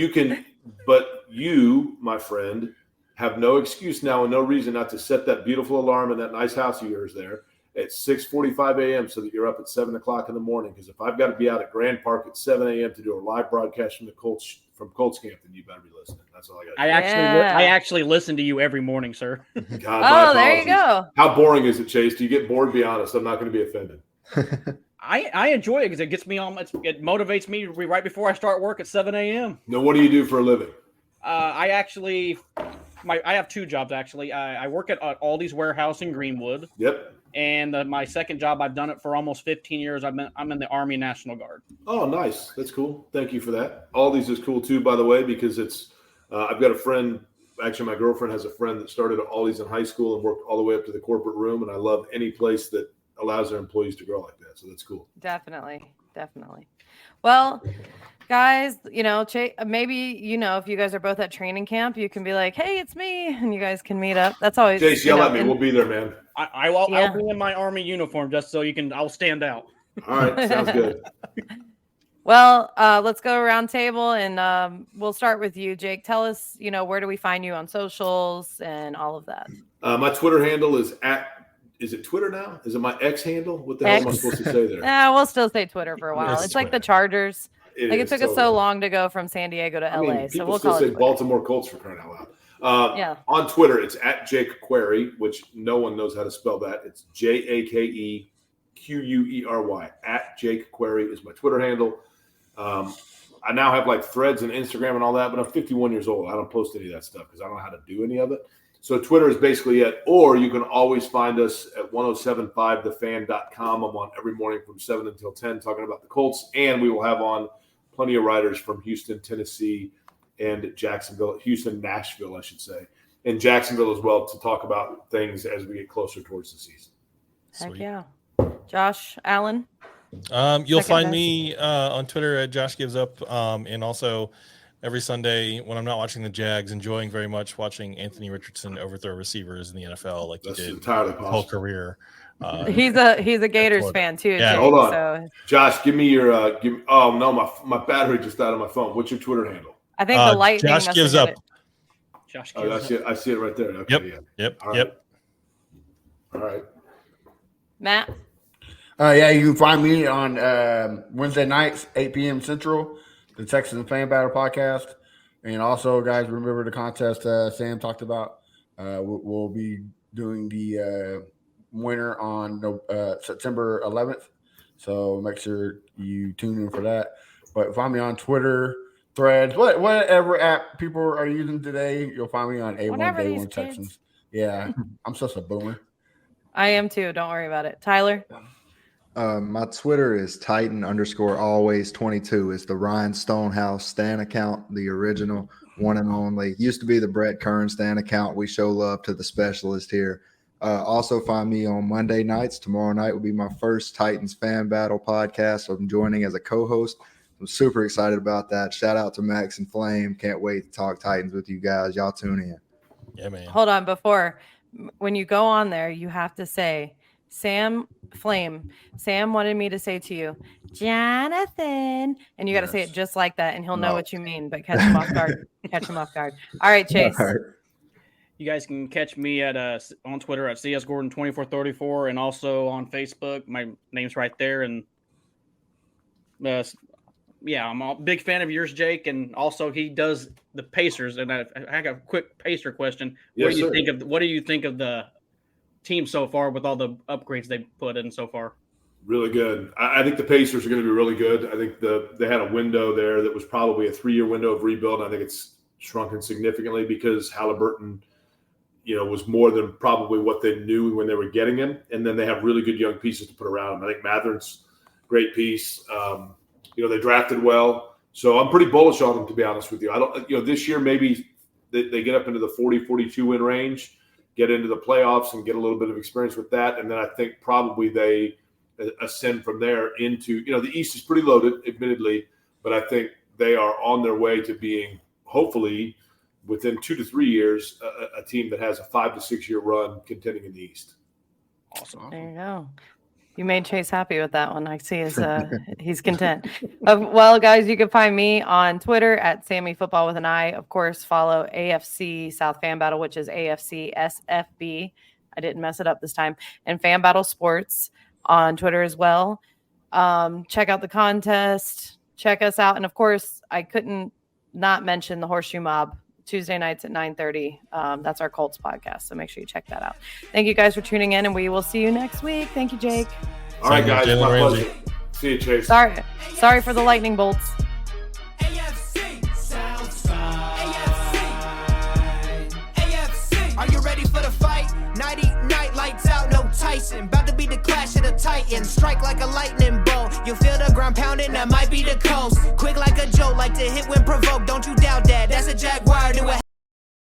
you, my friend, have no excuse now and no reason not to set that beautiful alarm in that nice house of yours there at 6:45 a.m. so that you're up at 7 o'clock in the morning. Because if I've got to be out at Grand Park at 7 a.m. to do a live broadcast from Colts camp, then you better be listening. That's all I got. I actually listen to you every morning, sir. God, there you go. How boring is it, Chase? Do you get bored? Be honest. I'm not going to be offended. I enjoy it because it gets me on. It motivates me right before I start work at 7 a.m. Now, what do you do for a living? I have 2 jobs actually. I work at Aldi's warehouse in Greenwood. Yep. And my second job, I've done it for almost 15 years. I'm in the Army National Guard. Oh, nice. That's cool. Thank you for that. Aldi's is cool too, by the way, because it's. I've got a friend. Actually, my girlfriend has a friend that started at Aldi's in high school and worked all the way up to the corporate room. And I love any place that allows their employees to grow like that. So that's cool. Definitely. Well, guys, maybe, if you guys are both at training camp, you can be like, hey, it's me. And you guys can meet up. That's always. Chase, yell at me. We'll be there, man. I'll be in my Army uniform just so I'll stand out. All right. Sounds good. Well, let's go around table and we'll start with you, Jake. Tell us, where do we find you on socials and all of that? My Twitter handle is is it Twitter now? Is it my X handle? What the hell am I supposed to say there? We'll still say Twitter for a while. It's like the Chargers. It took us so long to go from San Diego to LA. So we'll call it Twitter. Baltimore Colts for crying out loud. On Twitter, it's at Jake Query, which no one knows how to spell that. It's JakeQuery. At Jake Query is my Twitter handle. I now have like threads and Instagram and all that, but I'm 51 years old. I don't post any of that stuff because I don't know how to do any of it. So Twitter is basically it. Or you can always find us at 1075thefan.com. I'm on every morning from 7 until 10 talking about the Colts. And we will have on plenty of writers from Houston, Tennessee, and Jacksonville, Houston, Nashville, I should say, and Jacksonville as well to talk about things as we get closer towards the season. Heck Sweet. yeah. Josh Allen. You'll Second find best. me on Twitter at Josh Gives Up, and also every Sunday when I'm not watching the Jags, enjoying very much watching Anthony Richardson overthrow receivers in the NFL like That's he did entirely his whole possible. career. He's a Gators Florida. fan too. Yeah. Jake, Hold on. So Josh, give me your oh no, my battery just died on my phone. What's your Twitter handle? I think the lightning Josh must Gives have Up. hit it. Josh Oh, gives up. I see it right there. Okay, Yep. yeah. Yep. All right. Yep. All right. Matt. Yeah, you can find me on Wednesday nights, 8 p.m. Central, the Texans Fan Battle podcast. And also, guys, remember the contest Sam talked about. We'll be doing the winner on September 11th. So make sure you tune in for that. But find me on Twitter, Threads, whatever app people are using today. You'll find me on Whatever A1 Day these One kids. Texans. Yeah, I'm such a boomer. I am too. Don't worry about it. Tyler. My Twitter is Titan_always22. It's the Ryan Stonehouse Stan account, the original one and only. Used to be the Brett Kern Stan account. We show love to the specialist here. Also find me on Monday nights. Tomorrow night will be my first Titans Fan Battle podcast. I'm joining as a co-host. I'm super excited about that. Shout out to Max and Flame. Can't wait to talk Titans with you guys. Y'all tune in. Yeah, man. Hold on. When you go on there, you have to say, Sam wanted me to say to you, Jonathan, and you got to say it just like that, and he'll know what you mean. But catch him off guard. All right, Chase. All right. You guys can catch me at on Twitter at csgordon2434 and also on Facebook. My name's right there. And yeah, I'm a big fan of yours, Jake. And also he does the Pacers. And I got a quick Pacer question. Yes, What do you think of the team so far with all the upgrades they put in so far? Really good. I think the Pacers are going to be really good. I think they had a window there that was probably a 3-year window of rebuild. I think it's shrunken significantly because Halliburton, was more than probably what they knew when they were getting him. And then they have really good young pieces to put around him. I think Mathern's a great piece. They drafted well. So I'm pretty bullish on them, to be honest with you. I don't, this year maybe they get up into the 40-42 win range, get into the playoffs and get a little bit of experience with that. And then I think probably they ascend from there into, the East is pretty loaded, admittedly, but I think they are on their way to being, hopefully, within 2 to 3 years, a team that has a 5 to 6 year run contending in the East. Awesome. There you go. You made Chase happy with that one. I see he's content. Well, guys, you can find me on Twitter at Sammy Football with an I. Of course, follow AFC South Fan Battle, which is AFC SFB. I didn't mess it up this time. And Fan Battle Sports on Twitter as well. Check out the contest. Check us out. And of course, I couldn't not mention the Horseshoe Mob Tuesday nights at 9:30. That's our Colts podcast. So make sure you check that out. Thank you guys for tuning in, and we will see you next week. Thank you, Jake. All right, guys. Jalen My Ramsey. pleasure. See you, Chase. Sorry for the lightning bolts. AFC Southside. AFC. Are you ready for the fight? Nighty night, lights out, no Tyson. About to be the clash of the Titans. Strike like a lightning bolt. You feel the ground pounding, that might be the coast. Quick like a joke, like to hit when provoked. Don't you doubt that. That's a Jaguar, do a